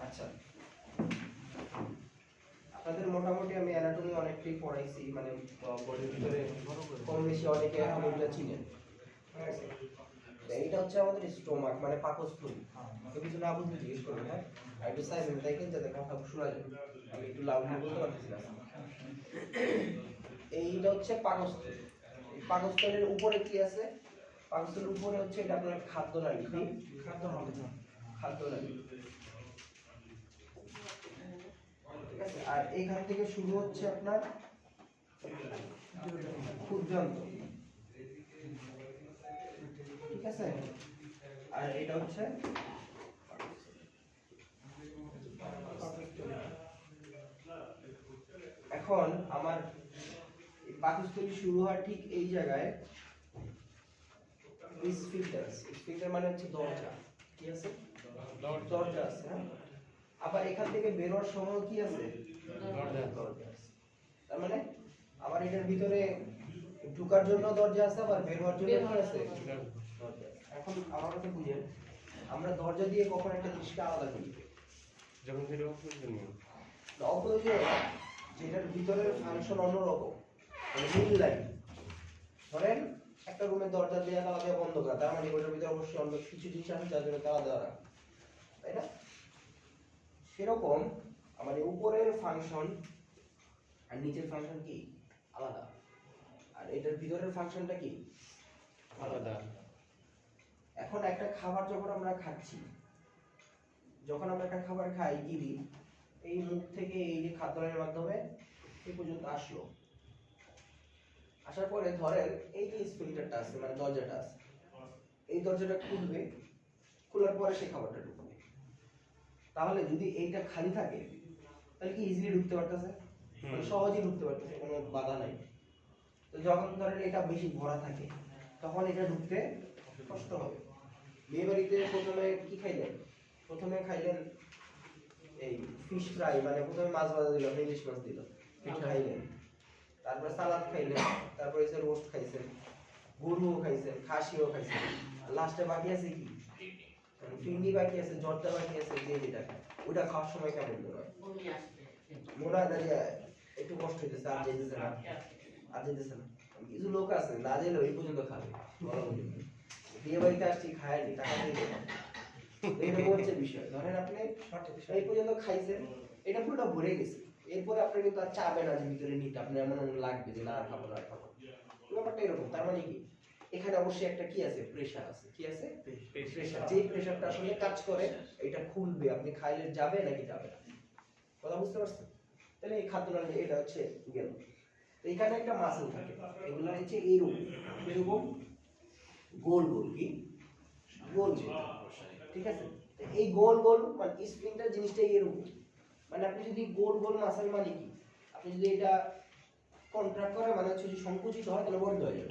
আচ্ছা, আপনাদের মোটামুটি আমি অ্যানাটমি অনেকটাই পড়াইছি, মানে বডির ভিতরে কম বেশি অনেকে অ্যানাটমিটা চিনেন। এইটা হচ্ছে আমাদের স্টোমাক, মানে পাকস্থলী। তো কিছু না বুঝলে জিজ্ঞেস করবেন, হ্যাঁ? আর একটু সাইলেন্ট থাকেন যাতে কথা শোনা যায়, আমি একটু লাউডলি বলতে পারতেছি না। এইটা হচ্ছে পাকস্থলী। এই পাকস্থলীর উপরে কি আছে? পাকস্থলীর উপরে হচ্ছে এটা আপনার খাদ্যনালী। খাদ্যনালী, ঠিক আছে। আর এইখান থেকে শুরু হচ্ছে আপনার ক্ষুদ্রান্ত, ঠিক আছে। আর এটা হচ্ছে এখন আমার পাকস্থলী শুরু হয় ঠিক এই জায়গায়, স্ফিংক্টার মানে হচ্ছে দরজা, কি আছে? দরজা আছে, হ্যাঁ। আবার এখান থেকে বের হওয়ার সময় কি আছে? দরজা আছে। তার মানে আমার এটার ভিতরে ঢোকার জন্য দরজা আছে, আবার বের হওয়ার জন্য কি আছে? দরজা। এখন আমার কথা বুঝেন, আমরা দরজা দিয়ে কখন একটা জিনিসকে আলাদা করি? যখন সেটা অপ্রয়োজনীয়। অপ্রয়োজনীয়, যেটার ভিতরের ফাংশন অন্যরকম, মানে মিল লাইন। ধরেন একটা রুমের দরজা দিয়ে তালা দিয়ে বন্ধ করা, তার মানে ওটার ভিতরে অবশ্যই অন্য কিছু জিনিস আছে যার জন্য তালা দেওয়া, তাই না? সেরকম আমাদের উপরের ফাংশন আর নিচের ফাংশন কি আলাদা, আর এটার ভিতরের ফাংশনটা কি আলাদা। এখন একটা খাবার যখন আমরা খাচ্ছি, যখন আমরা একটা খাবার খাই গিরি, এই মুখ থেকে এই যে খাদ্যনালীর মাধ্যমে এই পর্যন্ত আসলো, আসার পরে ধরেন এই যে স্ফিংক্টারটা আছে, মানে দরজাটা আছে, এই দরজাটা খুলবে, খোলার পরে সেই খাবারটা ঢুকবে। তাহলে যদি এইটা খালি থাকে তাহলে কি ইজিলি ঢুকতে পারতেছে, মানে সহজেই ঢুকতে পারতেছে, কোনো বাধা নাই। তো যখন ধরেন এটা বেশি ভরা থাকে তখন এটা ঢুকতে কষ্ট হবে। বিয়ে বাড়িতে প্রথমে কি খাইলেন? প্রথমে খাইলেন এই ফিশ ফ্রাই, মানে প্রথমে মাছ ভাজা দিল, ইলিশ মাছ দিল, খাইলেন। তারপরে সালাদ খাইলেন, তারপরে এসে রোস্ট খাইছেন, গরুও খাইছেন, খাসিও খাইছেন, লাস্টে বাকি আছে কি? ফিন্ডি বাকি আছে, জর্দা বাকি আছে, যে যেটা ওটা খাওয়ার সময় কেমন মনে হয়? মনে হয় না যে একটু কষ্ট হইতেছে, আর যেতেছে না, আর যেতেছে না। কিছু লোক আছে না যেলেও এই পর্যন্ত খাবে, বলা পর্যন্ত। বিয়ে বাড়িতে আসছি, খায়নি, টাকা দিয়ে দেবো, এরকম হচ্ছে বিষয়। ধরেন আপনি এই পর্যন্ত খাইছেন, এটা পুরোটা ভরে গেছে, এরপরে আপনি কিন্তু আর চাবে না যে ভিতরে নিতে, আপনার এমন লাগবে যে না আর খাবো না, আর খাবো। ব্যাপারটা এরকম। তার মানে কি এখানে অবশ্যই একটা কি আছে? প্রেসার আছে। কি আছে? প্রেসার। যে প্রেসারটা আসলে কাজ করে এটা খুলবে, আপনি খাইলে যাবে নাকি যাবে না, কথা বুঝতে পারছেন? তাহলে এই খাদ্যনালী এটা হচ্ছে গেল। তো এখানে একটা মাসল থাকে, এগুলো হচ্ছে এইরকম এরকম গোল গোল, কি গোল গোল, ঠিক আছে। এই গোল গোল মানে স্প্রিংটার জিনিসটাই এরকম, মানে আপনি যদি গোল গোল মাসল, মানে কি আপনি যদি এটা কন্ট্রাক্ট করে, মানে হচ্ছে যদি সংকুচিত হয় তাহলে বন্ধ হয়ে যাবে,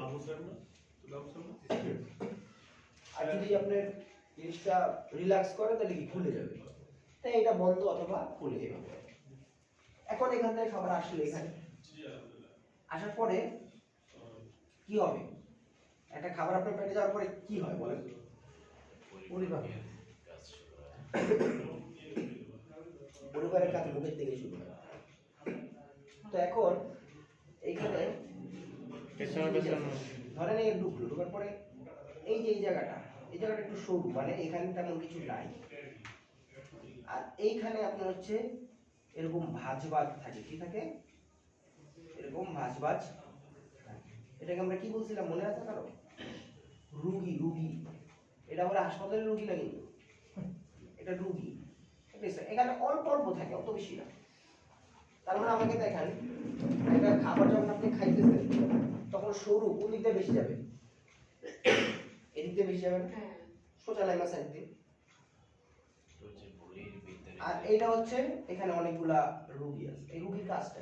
আর যদি আপনার জিনিসটা রিল্যাক্স করে তাহলে কি খুলে যাবে। তাই এটা বন্ধ অথবা খুলে এভাবে। এখন এখান থেকে খাবার আসলে এখানে আসার পরে কি হবে? একটা খাবার আপনার পেটে যাওয়ার পরে কি হয় বলেন? পরিবারের কাজ মুখের থেকে শুরু হয়। তো এখন এইখানে ধরেন এই ঢুকলো, ঢুকার পরে এই যে এই জায়গাটা একটু সরু, মানে এখানে তেমন কিছু নাই, আর এইখানে আপনার হচ্ছে এরকম ভাঁজ ভাঁজ থাকে। কি থাকে? এরকম ভাঁজ ভাঁজ। এটাকে আমরা কি বলছিলাম মনে আছে কারো? রুগী। রুগী, এটা আমরা হাসপাতালের রুগী না, কিন্তু এটা রুগী। এখানে অল্প অল্প থাকে, অত বেশি না। তার মানে আমাকে দেখেন, একটা খাবার যখন আপনি খাইতেছেন তখন সরু কোন দিক দিয়ে বেশি যাবে? এদিক দিয়ে বেশি যাবে, সোজা লাইন সাইড দিয়ে। আর এটা হচ্ছে এখানে অনেকগুলা রুগী আছে। এই রুগীর কাজটা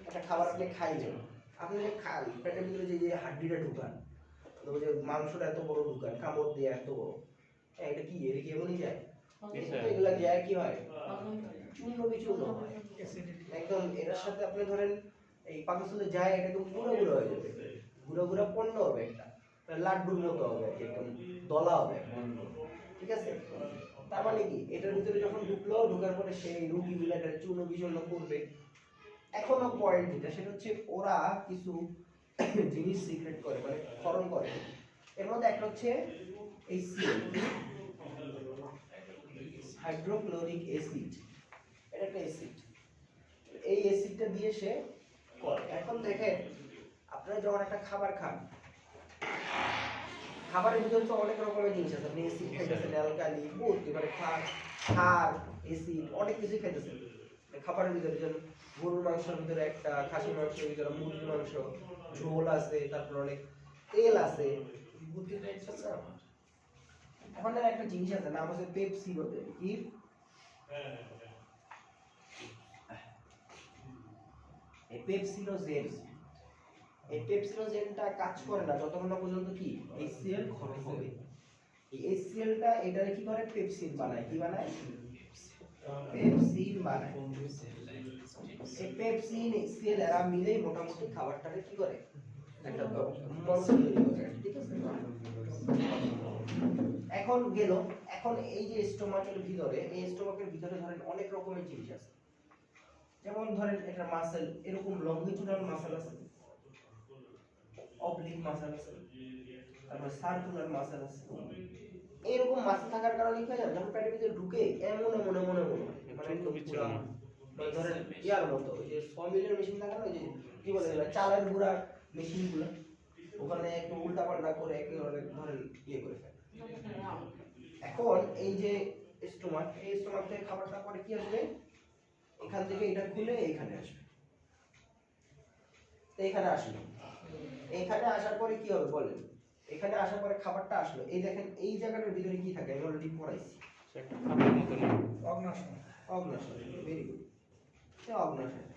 একটা খাবার আপনি খাইলেন, আপনি যে খান পেটের ভিতরে যে হাড্ডিটা ঢুকান, যে মাংসটা এত বড় ঢুকান কামড় দিয়ে এত বড়, এটা কি এর কি এমনই যায়? এগুলা যায় কি হয়? চূর্ণ বিচূর্ণ হয় একদম। এটার সাথে আপনি ধরেন এই পাকস্থলে যায়, এটা একদম গুঁড়ো গুঁড়ো হয়ে যাবে, গুঁড়ো গুঁড়ো পণ্য হবে, একটা লাড্ডুর মতো হবে আর কি, একদম দলা হবে একদম। ঠিক আছে, তার মানে কি এটার ভিতরে যখন ঢুকলো, ঢোকার পরে সেই রুগীগুলো এটা চূর্ণ বিচূর্ণ করবে। এখনো পয়েন্ট যেটা, সেটা হচ্ছে ওরা কিছু জিনিস সিক্রেট করে, মানে ক্ষরণ করে। এর মধ্যে একটা হচ্ছে HCl, হাইড্রোক্লোরিক অ্যাসিড। এটা একটা অ্যাসিড, এই অ্যাসিডটা দিয়ে সে করে। এখন দেখেন আপনারা যখন একটা খাবার খান, খাবারের ভিতরে তো অনেক রকমের জিনিস আছে, আপনি অ্যাসিড খাইতেছেন, অ্যালকালি বলতে পারে, ক্ষার, অ্যাসিড, অনেক কিছু খাইতেছেন খাবারের ভিতরে। যেমন গরুর মাংসের ভিতরে একটা, খাসির মাংসের ভিতরে মুরগির মাংস, ঝোল আছে, তারপর অনেক তেল আছে, বুদ্ধি পাইছেন না? এখন না একটা জিনিস আছে, নাম হচ্ছে পেপসি, বলতে কি এই পেপসিনোজেন। এই পেপসিনোজেনটা কাজ করে না যতক্ষণ না পর্যন্ত কি HCl ক্ষরণ হবে। এই HCl টা এটারে কি করে, পেপসিন বানায়। কি বানায়? পেপসিন বানায়। এই পেপসিন HCl এরা মিলেই মোটামুটি খাবারটারে কি করে, একটা মল তৈরি করে। ঠিক আছে, এখন গেল, এখন এই যে স্টোমাকের ভিতরে, এই স্টোমাকের ভিতরে ধরেন অনেক রকমের জিনিস আছে। যেমন ধরেন একটা মাসেল, এরকম লংগিচুডাল মাসেল আছে, অবলিক মাসেল আছে, তারপর সার্কুলার মাসেল আছে। এরকম মাসেল থাকার কারণে কি হয়, যখন পেটের ভিতরে ঢুকে এমন এমন এমন এমন হয়, মানে একদম পুরো, মানে ধরেন ইয়ার মতো, ওই যে 6 মিলির মেশিন থাকে না, ওই যে কি বলে এগুলো, চালের গুঁড়া মেশিনগুলো, ওখানে একটু উল্টা পাল্টা করে একেবারে ধরেন ইয়ে করে ফেলে। এখন এই যে স্টোমাক, এই স্টোমাক থেকে খাবারটা পরে কি আসবে, এখান থেকে এটা খুলে এইখানে আসবে। তো এখানে আসলো, এখানে আসার পরে কি হবে বলেন, এখানে আসার পরে খাবারটা আসলো, এই দেখেন এই জায়গাটার ভিতরে কি থাকে, আমি অলরেডি পড়াইছি, একটা খাবার মতো না। অগ্নাশয়। অগ্নাশয়, ভেরি গুড, সে অগ্নাশয়,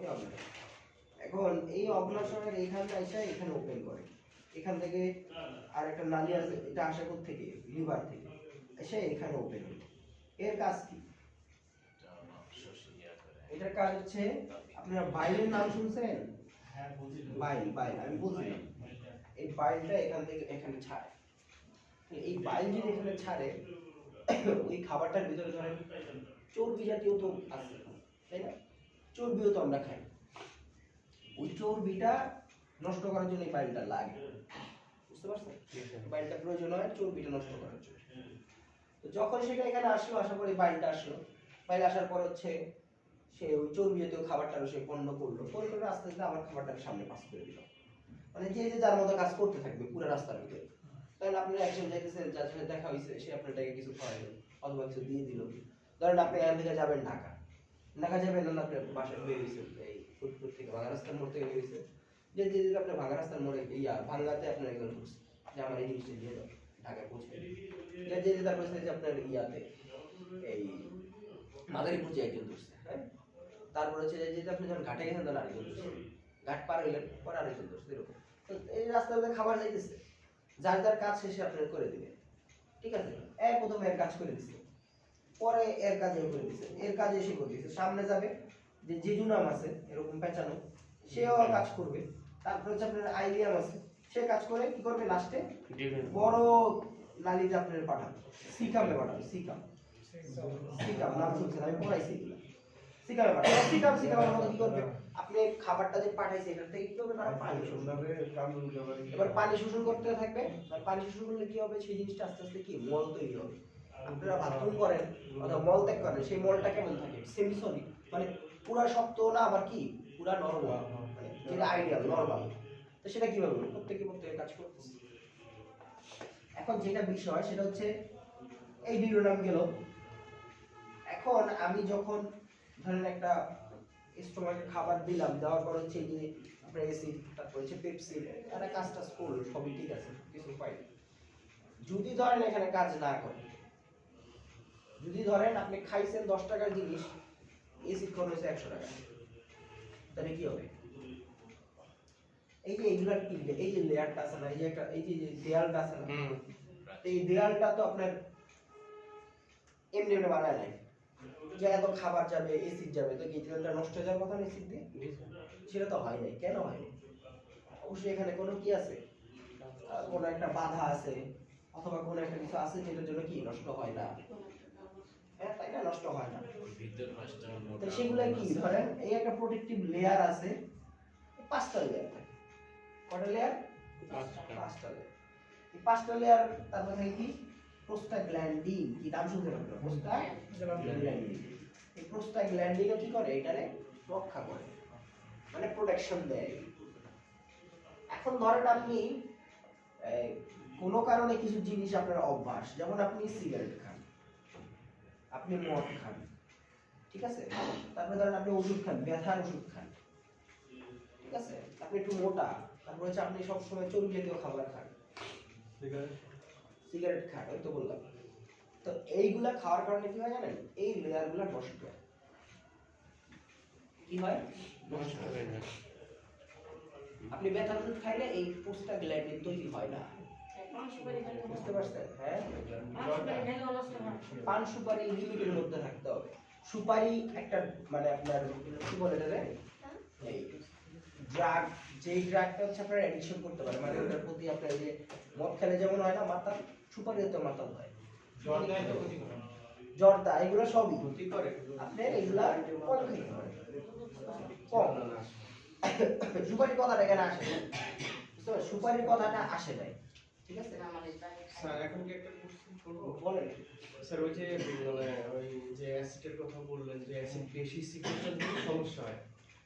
এই অগ্নাশয়। এখন এই অগ্নাশয়ের এইখানটা এসে এখানে ওপেন করে, এখান থেকে আর একটা নালী আছে, এটা আসে কোথা থেকে, লিভার থেকে, এসে এখানে ওপেন হবে। এর কাজ কি? এটার কাজ হচ্ছে, আপনারা বাইলের নাম শুনছেন? বাইল, বাইল আমি বলছিলাম, এই বাইলটা এখান থেকে এখানে ছাড়ে। এই বাইল যদি এখানে ছাড়ে, ওই খাবারটার ভিতরে ধরেন চর্বি জাতীয় তো আছে, তাই না? চর্বিও তো আমরা খাই, ওই চর্বিটা নষ্ট করার জন্য এই বাইলটা লাগে, বুঝতে পারছেন? বাইলটা প্রয়োজন হয় চর্বিটা নষ্ট করার জন্য। তো যখন সেটা এখানে আসলো, আসার পরে বাইলটা আসলো, বাইল আসার পর হচ্ছে সে ওই চর্বি জাতীয় খাবারটা সে পণ্য করলো, করে করে আস্তে আস্তে আবার খাবারটাকে সামনে পাস করে দিল। মানে যে যে যার মতো কাজ করতে থাকবে পুরো রাস্তার ভিতরে। তাহলে আপনি একজন যাইতেছেন, যার সাথে দেখা হয়েছে, সে আপনাকে কিছু খাওয়াইলো অথবা কিছু দিয়ে দিল। ধরেন আপনি এখান থেকে যাবেন ঢাকা, ঢাকা যাবেন না, আপনার বাসায় বের হয়েছেন এই ফুটপুর থেকে, ভাঙা রাস্তার মোড় থেকে বের হয়েছে, যে যে আপনার ভাঙা রাস্তার মোড়ে ভাঙ্গাতে আপনার একজন ঢুকছে যে আমার এই জিনিসটা দিয়ে দাও, ঢাকায় পৌঁছে যে যে তারপর যে আপনার ইয়াতে এই মাদারীপুর যে একজন ঢুকছে, হ্যাঁ, তারপর হচ্ছে যে আপনি যখন ঘাটে গেছেন তখন আরেকজন ঢুকছে, ঘাট পার হইলেন পরে আরেকজন ঢুকছে, এরকম। তো এই রাস্তার মধ্যে খাবার যাইতেছে, যার যার কাজ শেষে আপনার করে দিবে। ঠিক আছে, প্রথমে এর কাজ করে দিচ্ছে, পরে এর কাজে করে দিচ্ছে, এর কাজে এসে করে দিচ্ছে, সামনে যাবে যে জেজুনাম আছে এরকম পেঁচানো, সেও কাজ করবে। তারপর হচ্ছে আপনার আইলিয়াম আছে, সে কাজ করে কি করবে, লাস্টে বড় নালীতে আপনার পাঠাবে, সিকামে পাঠাবে, সিকাম, সিকাম নাম শুনছেন, আমি পড়াইছি এগুলো, সিকামে পাঠাবে। সিকামের মধ্যে কি করবে, আপনি খাবারটা যে পাঠাইছে এখান থেকে কি করবে, তারা পানি শোষণ করবে। এবার পানি শোষণ করতে থাকবে, আর পানি শোষণ করলে কি হবে, সেই জিনিসটা আস্তে আস্তে কি মল তৈরি হবে। আপনারা বাথরুম করেন অথবা মল ত্যাগ করেন, সেই মলটা কেমন থাকে, সেমি সলিড, মানে পুরা শক্ত না আবার কি পুরা নরম, মানে যেটা আইডিয়াল নরমাল। তো সেটা কিভাবে হবে, প্রত্যেকে কাজ করতেছে। এখন যেটা বিষয় সেটা হচ্ছে এই ডিউরাম গেল। এখন আমি যখন ধরেন একটা স্টোমাকে খাবার দিলাম, দেওয়ার পর হচ্ছে যে আপনার অ্যাসিড, তারপর হচ্ছে পেপসি, এটা কাজ টাজ করলো, সবই ঠিক আছে, কিছু পাই। যদি ধরেন এখানে কাজ না করে, যদি ধরেন আপনি খাইছেন 10 টাকার জিনিস, অ্যাসিড খরচ হয়েছে 100 টাকা, তাহলে কি হবে? এই যে এইগুলার কি, এই যে লেয়ারটা আছে না, এই যে একটা, এই যে দেয়ালটা আছে না, এই দেয়ালটা তো আপনার এমনি এমনি বানায় নাই, যে এত খাবার যাবে, এসিড যাবে, তো গিট্রানটা নষ্ট হয়ে যাওয়ার কথা না এসিড দিয়ে? সেটা তো হয় নাই। কেন হয়নি? অবশ্যই এখানে কোনো কি আছে, কোনো একটা বাধা আছে, অথবা কোনো একটা কিছু আছে যেটার জন্য কি নষ্ট হয় না। হ্যাঁ, তাই না? নষ্ট হয় না। তো সেগুলো কি ধরেন, এই একটা প্রোটেক্টিভ লেয়ার আছে, 5টা লেয়ার থাকে। কয়টা লেয়ার? 5টা লেয়ার। এই 5টা লেয়ার, তার মানে কি প্রোস্টাগ্ল্যান্ডিন, কি নাম শুনছেন আপনারা? প্রোস্টাগ্ল্যান্ডিন। এই প্রোস্টাগ্ল্যান্ডিন কি করে? এটারে রক্ষা করে, মানে প্রোটেকশন দেয়। এখন ধরেন আপনি কোনো কারণে কিছু জিনিস আপনার অভ্যাস, যেমন আপনি সিগারেট খান, আপনি মদ খান, ঠিক আছে? তারপরে ধরেন আপনি ওষুধ খান, ব্যথার ওষুধ খান, ঠিক আছে? আপনি একটু মোটা, তারপরে হচ্ছে আপনি সবসময় চর্বি জাতীয় খাবার খান, সিগারেট খান, ওই তো বললাম। তো এইগুলা খাওয়ার কারণে কি হয় জানেন? এই লেয়ারগুলো নষ্ট হয়। কি হয়? নষ্ট হয়। আপনি ব্যথার ওষুধ খাইলে এই প্রোস্টাগ্ল্যান্ডিন তৈরি হয় না। বুঝতে পারছেন? হ্যাঁ, পান সুপারি লিমিটের মধ্যে থাকতে হবে। সুপারি একটা মানে আপনার কি বলে এটারে, এই ড্রাগ, যেই ড্রাগটা হচ্ছে আপনার অ্যাডিকশন করতে পারে, মানে ওটার প্রতি আপনার যে মদ খেলে যেমন হয় না মাতাল, সুপারিও তো মাতাল হয়। জর্দা এগুলো সবই ক্ষতি করে, আপনার এগুলা কম খেতে পারে, কম। সুপারির কথাটা এখানে আসে না, বুঝতে পারছেন? সুপারির কথাটা আসে নাই, ঠিক আছে? স্যার এখন কি একটা কোশ্চেন করব? বলেন। স্যার ওই যে মানে ওই যে অ্যাসিডের কথা বললেন যে অ্যাসিড বেশি সিকুয়েশন হলে সমস্যা হয়,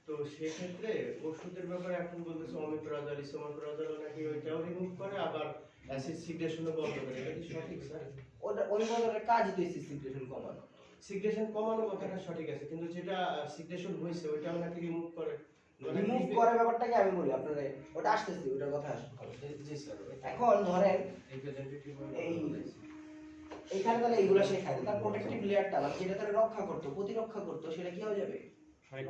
তো সেক্ষেত্রে ওষুধের ব্যাপারে এখন বলতেছে অমিপ্রাজল, ইসোমেপ্রাজল নাকি ওইটাও রিমুভ করে, আবার অ্যাসিড সিগ্রেশনও বন্ধ করে, এটা কি সঠিক স্যার? ওটা ওই ধরনের কাজই তো সিগ্রেশন কমানো। সিগ্রেশন কমানো কথাটা সঠিক আছে, কিন্তু যেটা সিগ্রেশন হয়েছে ওইটাও নাকি রিমুভ করে। রিমুভ করার ব্যাপারটাকে আমি বলি আপনারে, ওটা আসতেছি, ওটার কথা আসবে। জি স্যার। এখন ধরেন রিপ্রেজেন্টেটিভ এই এইখানে তাহলে এইগুলা শেখায়, তার প্রোটেক্টিভ লেয়ারটা মানে যেটা তারা রক্ষা করতো, প্রতিরক্ষা করতো, সেটা কি হয়ে যাবে?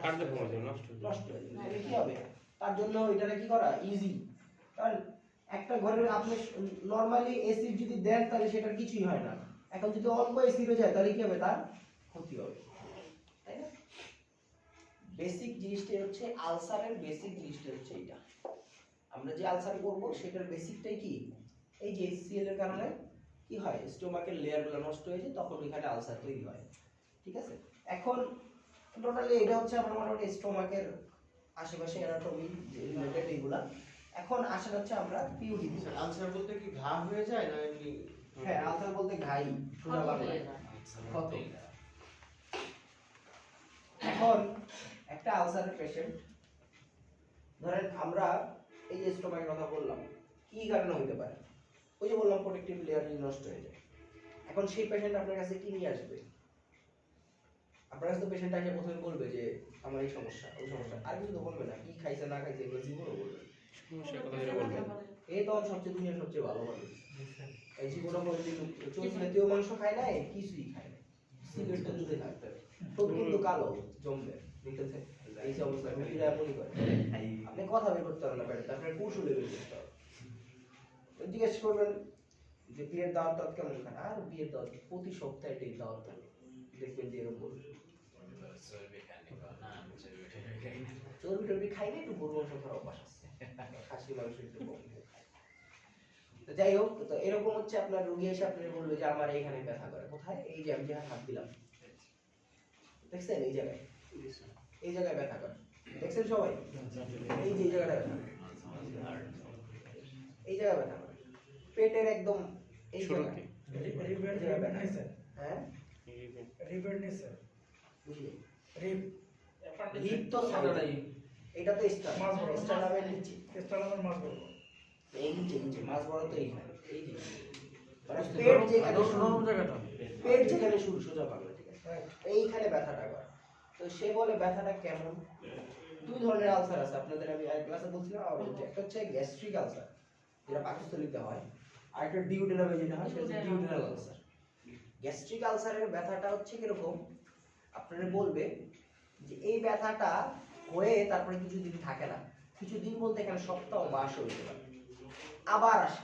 কার্যক্রম হয়ে যাবে, নষ্ট হয়ে যাবে। নষ্ট হয়ে যাবে। তাহলে কি হবে? তার জন্য এটারে কি করা ইজি। কারণ একটা ঘরে আপনি নরমালি এসি যদি দেন তাহলে সেটার কিছুই হয় না। এখন যদি অল্প এসি হয়ে যায় তাহলে কি হবে? তার ক্ষতি হবে, তাই না? বেসিক জিনিসটাই হচ্ছে আলসারের, বেসিক জিনিসটা হচ্ছে এইটা। আমরা যে আলসার করব সেটার বেসিকটাই কি? এই যে HCl এর কারণে কি হয়? স্টোমাকের লেয়ারগুলো নষ্ট হয়ে যায়, তখন ওইখানে আলসার তৈরি হয়, ঠিক আছে? এখন টোটালি এটা হচ্ছে আমার মোটামুটি স্টোমাকের আশেপাশে অ্যানাটমি যে রিলেটেড এইগুলা। এখন আসলে হচ্ছে আমরা পিউডি। আলসার বলতে কি ঘা হয়ে যায় না এমনি? হ্যাঁ, আলসার বলতে ঘাই, সোজা বাংলায় ক্ষত। এখন একটা আলসারের পেশেন্ট, ধরেন আমরা এই যে স্টোমাকের কথা বললাম, কি কারণে হতে পারে? ওই যে বললাম প্রোটেক্টিভ লেয়ার যদি নষ্ট হয়ে যায়। এখন সেই পেশেন্ট আপনার কাছে কি নিয়ে আসবে? আপনার কাছে তো পেশেন্ট এসে প্রথমে বলবে যে আমার এই সমস্যা, ওই সমস্যা, আর কিছু তো বলবে না, কি খাইছে না খাইছে এগুলো জীবনও বলবে। সমস্যার কথা যেটা বলবেন। এই তো সবচেয়ে দুনিয়ার সবচেয়ে ভালো মানুষ, এই জীবনে কোনোদিন চর্বি জাতীয় মাংস খায় না, কিছুই খায় না, সিগারেটটা দূরে থাকতে হবে, ঠোঁট কিন্তু কালো জমবে, দেখতেছে এই যে অবস্থা রুগীরা এমনই করে। আপনি কথা বের করতে পারেন না পেটে, আপনার কৌশলে বের করতে হবে। জিজ্ঞেস করবেন যে বিয়ের দাওয়াত দাওয়াত কেমন খান? আর বিয়ের দাওয়াত প্রতি সপ্তাহে ডেট দাওয়াত থাকে, দেখবেন যে এরকম বলবে চর্বি টর্বি খাই না, একটু গরু মাংস খাওয়ার অভ্যাস আছে, খাসি মাংস একটু কম খাই। তো যাই হোক, তো এরকম হচ্ছে আপনার রোগী এসে আপনার বলবে যে আমার এইখানে ব্যথা করে। কোথায়? এই যে আমি যে হাত দিলাম, দেখছেন এই জায়গায়, এই জায়গায় ব্যথা করে, দেখছেন সবাই? এই যে এই জায়গাটা ব্যথা করে, এই জায়গায় ব্যথা করে, পেটের একদম এই জায়গায়। হ্যাঁ, বুঝলি? রিপ তো সামনে, এটা তো স্টার্নামের নিচে, এই নিচে নিচে মাছ বড় তো এইখানে, এই যে মানে পেট যেখানে পেট যেখানে শুরু, সোজা বাংলা, ঠিক আছে? এইখানে ব্যথাটা করে। তো সে বলে ব্যথাটা কেমন? দুই ধরনের আলসার আছে, আপনাদের আমি এক ক্লাসে বলছিলাম, আর একটা হচ্ছে গ্যাস্ট্রিক আলসার, যেটা পাকস্থলীতে হয়, আর একটা ডিউডেনামে যেটা হয় সেটা হচ্ছে ডিউডেনাল আলসার। গ্যাস্ট্রিক আলসারের ব্যথাটা হচ্ছে কিরকম? আপনারা বলবে যে এই ব্যথাটা হয়ে তারপরে কিছুদিন থাকে না, কিছুদিন বলতে এখানে সপ্তাহ মাস হইতে পারে, আবার আসে,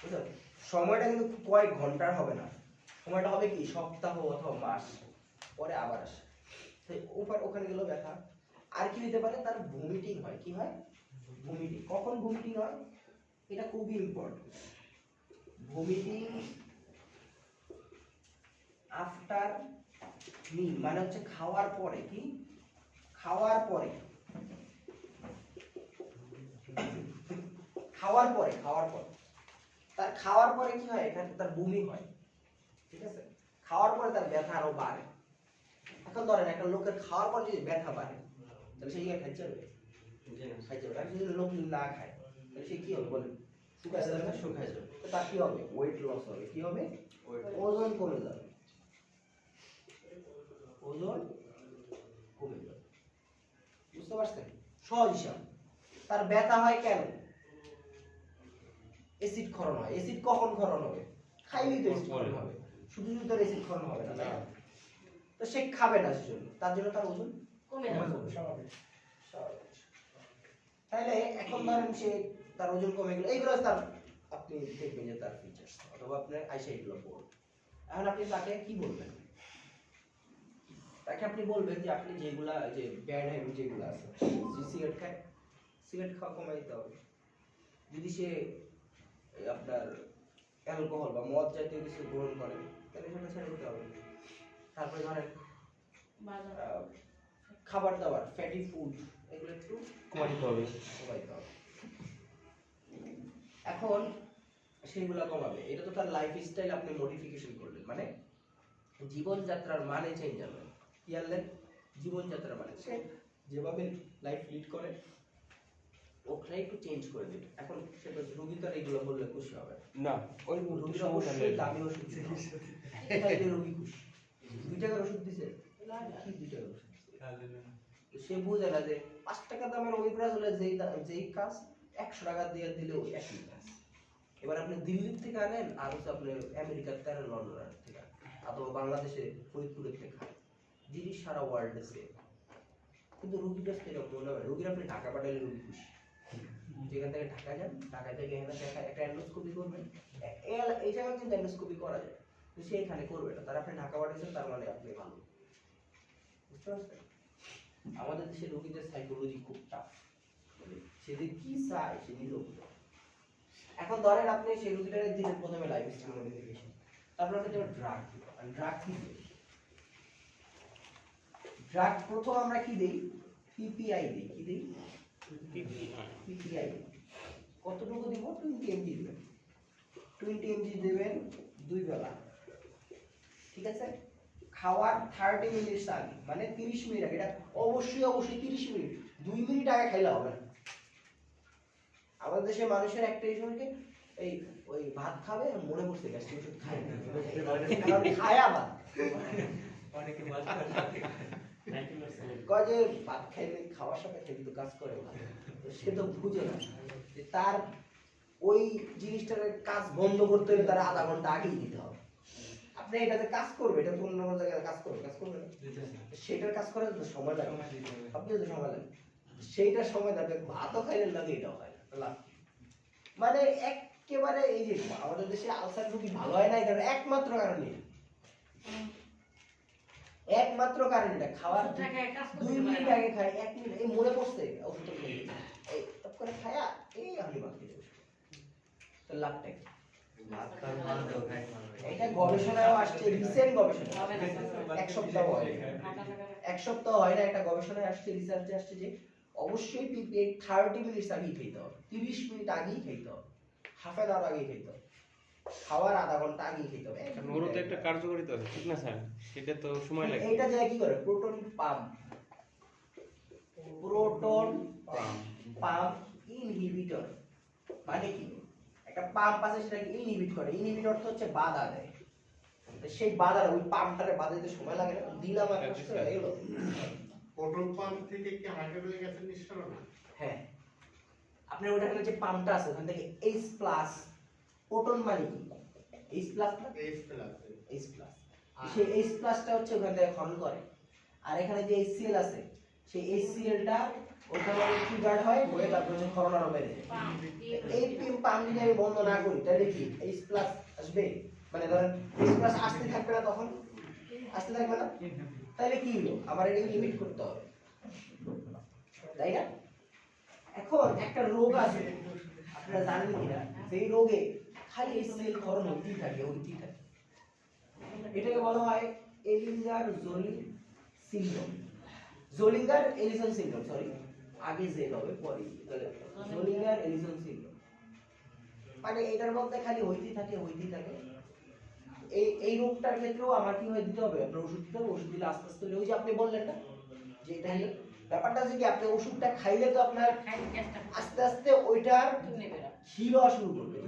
বুঝলেন? সময়টা কিন্তু কয়েক ঘন্টার হবে না, সময়টা হবে কি সপ্তাহ অথবা মাস পরে আবার আসে। তো ওখানে গেল ব্যথা। আর কি হতে পারে, তার ভমিটিং হয়। কি হয়? ভমিটিং। কখন ভমিটিং হয়? এটা খুবই ইম্পর্টেন্ট। ভমিটিং আফটার মিল, মানে হচ্ছে খাওয়ার পরে। কি খাওয়ার পরে? খাওয়ার পরে তার খাওয়ার পরে কি হয়, এখানে তার বমি হয়। ঠিক আছে, খাওয়ার পরে তার ব্যথা আরো বাড়ে। এখন ধরেন একটা লোকের খাওয়ার পর যদি ব্যথা বাড়ে তাহলে সে খাইতে যাবে, খাইতে যাবে। আর যদি লোক না খায় তাহলে সে কি হবে বলেন? শুকায় যাবে। তো তার কি হবে? ওয়েট লস হবে। কি হবে? ওজন কমে যাবে। ওজন কমে যাবে। বুঝতে পারছেন? সহজ হিসাব। তার ব্যথা হয় কেন? অ্যাসিড ক্ষরণ হয়। অ্যাসিড কখন ক্ষরণ হবে? খাইলেই তো অ্যাসিড ক্ষরণ হবে, শুধু শুধু তার অ্যাসিড ক্ষরণ হবে না, তাই না? তো সে খাবে না, সেজন্য তার জন্য তার ওজন কমে যাবে। স্বাভাবিক। তাহলে এখন ধরেন সে তার ওজন কমে গেল, এইগুলো তার আপনি দেখবেন যে তার ফিচার্স, অথবা আপনার আইসা এগুলো পড়ুন। এখন আপনি তাকে কি বলবেন? তাকে আপনি বলবেন যে আপনি যেগুলা যে ব্যাড হ্যাবিট যেগুলো আছে, যে সিগারেট খায়, সিগারেট খাওয়া কমাই দিতে হবে। যদি সে আপনার অ্যালকোহল বা মদ জাতীয় কিছু গ্রহণ করে তাহলে সেটা ছেড়ে দিতে হবে। তারপরে ধরেন খাবার দাবার, ফ্যাটি ফুড, এগুলো একটু কমাইতে হবে। কমাইতে হবে। এখন সেগুলো কমাবে, এটা তো তার লাইফ স্টাইল আপনি মডিফিকেশন করলেন, মানে জীবনযাত্রার মানে চেঞ্জ হবে। কি আনলেন? জীবনযাত্রার মানে সে যেভাবে লাইফ লিড করে ওখানে একটু চেঞ্জ করে দেবে। এখন সেটা রোগী তো আর এগুলো বললে খুশি হবে না, ওই রোগীর অবশ্যই দামি ওষুধ দিতে হবে। তাইলে রোগী খুশি। 2 টাকার ওষুধ দিছে, কি 2 টাকার ওষুধ দিছে? সে বুঝে না যে 5 টাকা দামের ওমিপ্রাজোলের যেই কাজ 100 টাকা দিয়ে দিলেও একই কাজ। এবার আপনি দিল্লি থেকে আনেন আর হচ্ছে আপনি আমেরিকার থেকে, লন্ডনের থেকে, অথবা বাংলাদেশে ফরিদপুরের থেকে খান, জিনিস সারা ওয়ার্ল্ডে সেম। কিন্তু রোগীটা সেটা মনে হয়, রোগীর আপনি ঢাকা পাঠালে রোগী খুশি। যেখান থেকে ঢাকা যান, ঢাকা থেকে এখানে একটা এন্ডোস্কোপি করবেন, এই জায়গায় কিন্তু এন্ডোস্কোপি করা যায়, তো সে এখানে করবে না। তার আপনি ঢাকা পাঠাচ্ছেন, তার মানে আপনি ভালো। বুঝতে পারছেন? আমাদের দেশে রোগীদের সাইকোলজি খুব টাফ, মানে সে যে কি চায় সে নিজেও বুঝে না। এখন ধরেন আপনি সেই রোগীটার দিলেন প্রথমে লাইফ স্টাইল মডিফিকেশন, তারপর আপনি দেবেন ড্রাগ। ড্রাগ কি দেবেন? ড্রাগ প্রথম আমরা কি দেই? পিপিআই দেই। কি দেই? পিপিআই। কতটুকু দিব? 20 এমজি দিবেন। 20 এমজি দেবেন 2 বেলা। ঠিক আছে? খাওয়ার 30 মিনিট আগে, মানে 30 মিনিট আগে। এটা অবশ্যই 30 মিনিট, 2 মিনিট আগে খাইলে হবে না। আমাদের দেশে মানুষের একটা ইস্যুকে এই ওই ভাত খাবে মনে করছে গ্যাস্ট্রিক ওষুধ খায় না, কারণ খায় আবার অনেকে ভাত কয় যে ভাত খাইলে খাওয়ার সাথে খেলে তো কাজ করে ভালো, তো সে তো বুঝে না যে তার ওই জিনিসটার কাজ বন্ধ করতে হলে তার আধা ঘন্টা আগেই দিতে হবে। আপনি এটাতে কাজ করবে, এটা অন্য কোনো জায়গায় কাজ করবে না, সেটার কাজ করার জন্য সময় লাগে, আপনি যদি সময় লাগে সেইটার সময় লাগবে, ভাতও খাইলে লাগে, এটাও হয় না। মানে একেবারে এই যে আমাদের দেশে আলসার রোগী ভালো হয় না, এটার একমাত্র কারণ এটা খাওয়ার 2 মিনিট আগে খায়, 1 মিনিট এই মনে পড়ছে ওষুধটা খেয়ে এই তপ করে খায়া এই আমি বাকি দেব, তো লাভটা কি? এটা গবেষণায় আসছে, রিসেন্ট গবেষণা, এক সপ্তাহ হয় না, একটা গবেষণায় আসছে, রিসার্চে আসছে যে অবশ্যই পিপিএ 30 মিনিট আগেই খেতে হবে, 30 মিনিট আগেই খেতে হবে, হাফ অ্যান আওয়ার আগেই খেতে হবে, খাওয়ার আধা ঘন্টা আগেই খেতে হবে। ওরও তো একটা কার্যকারিতা আছে, ঠিক না স্যার? সেটা তো সময় লাগে। এটা যায় কি করে? প্রোটন পাম্প ইনহিবিটর, মানে কি? একটা পাম্প আছে সেটাকে ইনহিবিট করে। ইনহিবিট অর্থ হচ্ছে বাধা দেয়। তো সেই বাধা, ওই পাম্পটারে বাধা দিতে সময় লাগে না, দিলাম আর কষ্ট হয়ে গেল। প্রোটন পাম্প থেকে কি হাইড্রোক্লোরিক অ্যাসিড নিঃসরণ হয়? হ্যাঁ, আপনি ওটাকে যে পাম্পটা আছে ওখান থেকে H+ প্রোটন মানে কি? H+ না H প্লাস H+, সেই H+টা হচ্ছে ওখান থেকে খনন করে, আর এখানে যে HCl আছে সেই HClটা ওখানে ট্রিগার হয়, হয়ে তারপর যে ক্ষরণ আরো বেড়ে যায়। এই পাম্প যদি আমি বন্ধ না করি তাহলে কি H+ আসবে? মানে ধরেন এক্সপ্রেস আসতে থাকবে না, তখন আসতে থাকবে না, তাহলে কি হলো, আমার এটাকে লিমিট করতে হবে, তাই না? এখন একটা রোগ আছে, আপনারা জানেন কিনা, সেই রোগে খালি সেল ক্ষরণ হইতেই থাকে। এটাকে বলা হয় এলিঙ্গার জোলিং syndrome, Zollinger Ellison syndrome, sorry আগে জেল হবে পরে জোলিঙ্গার এলিসন সিনড্রোম। মানে এটার মধ্যে খালি হইতেই থাকে। এই রোগটার ক্ষেত্রেও আমার কি হয়ে দিতে হবে, আপনার ওষুধ দিতে হবে। ওষুধ দিলে আস্তে আস্তে ওই যে আপনি বললেন না যে এটা হলো ব্যাপারটা, যে কি আপনি ওষুধটা খাইলে তো আপনার আস্তে আস্তে ওইটার হিল হওয়া শুরু করবে,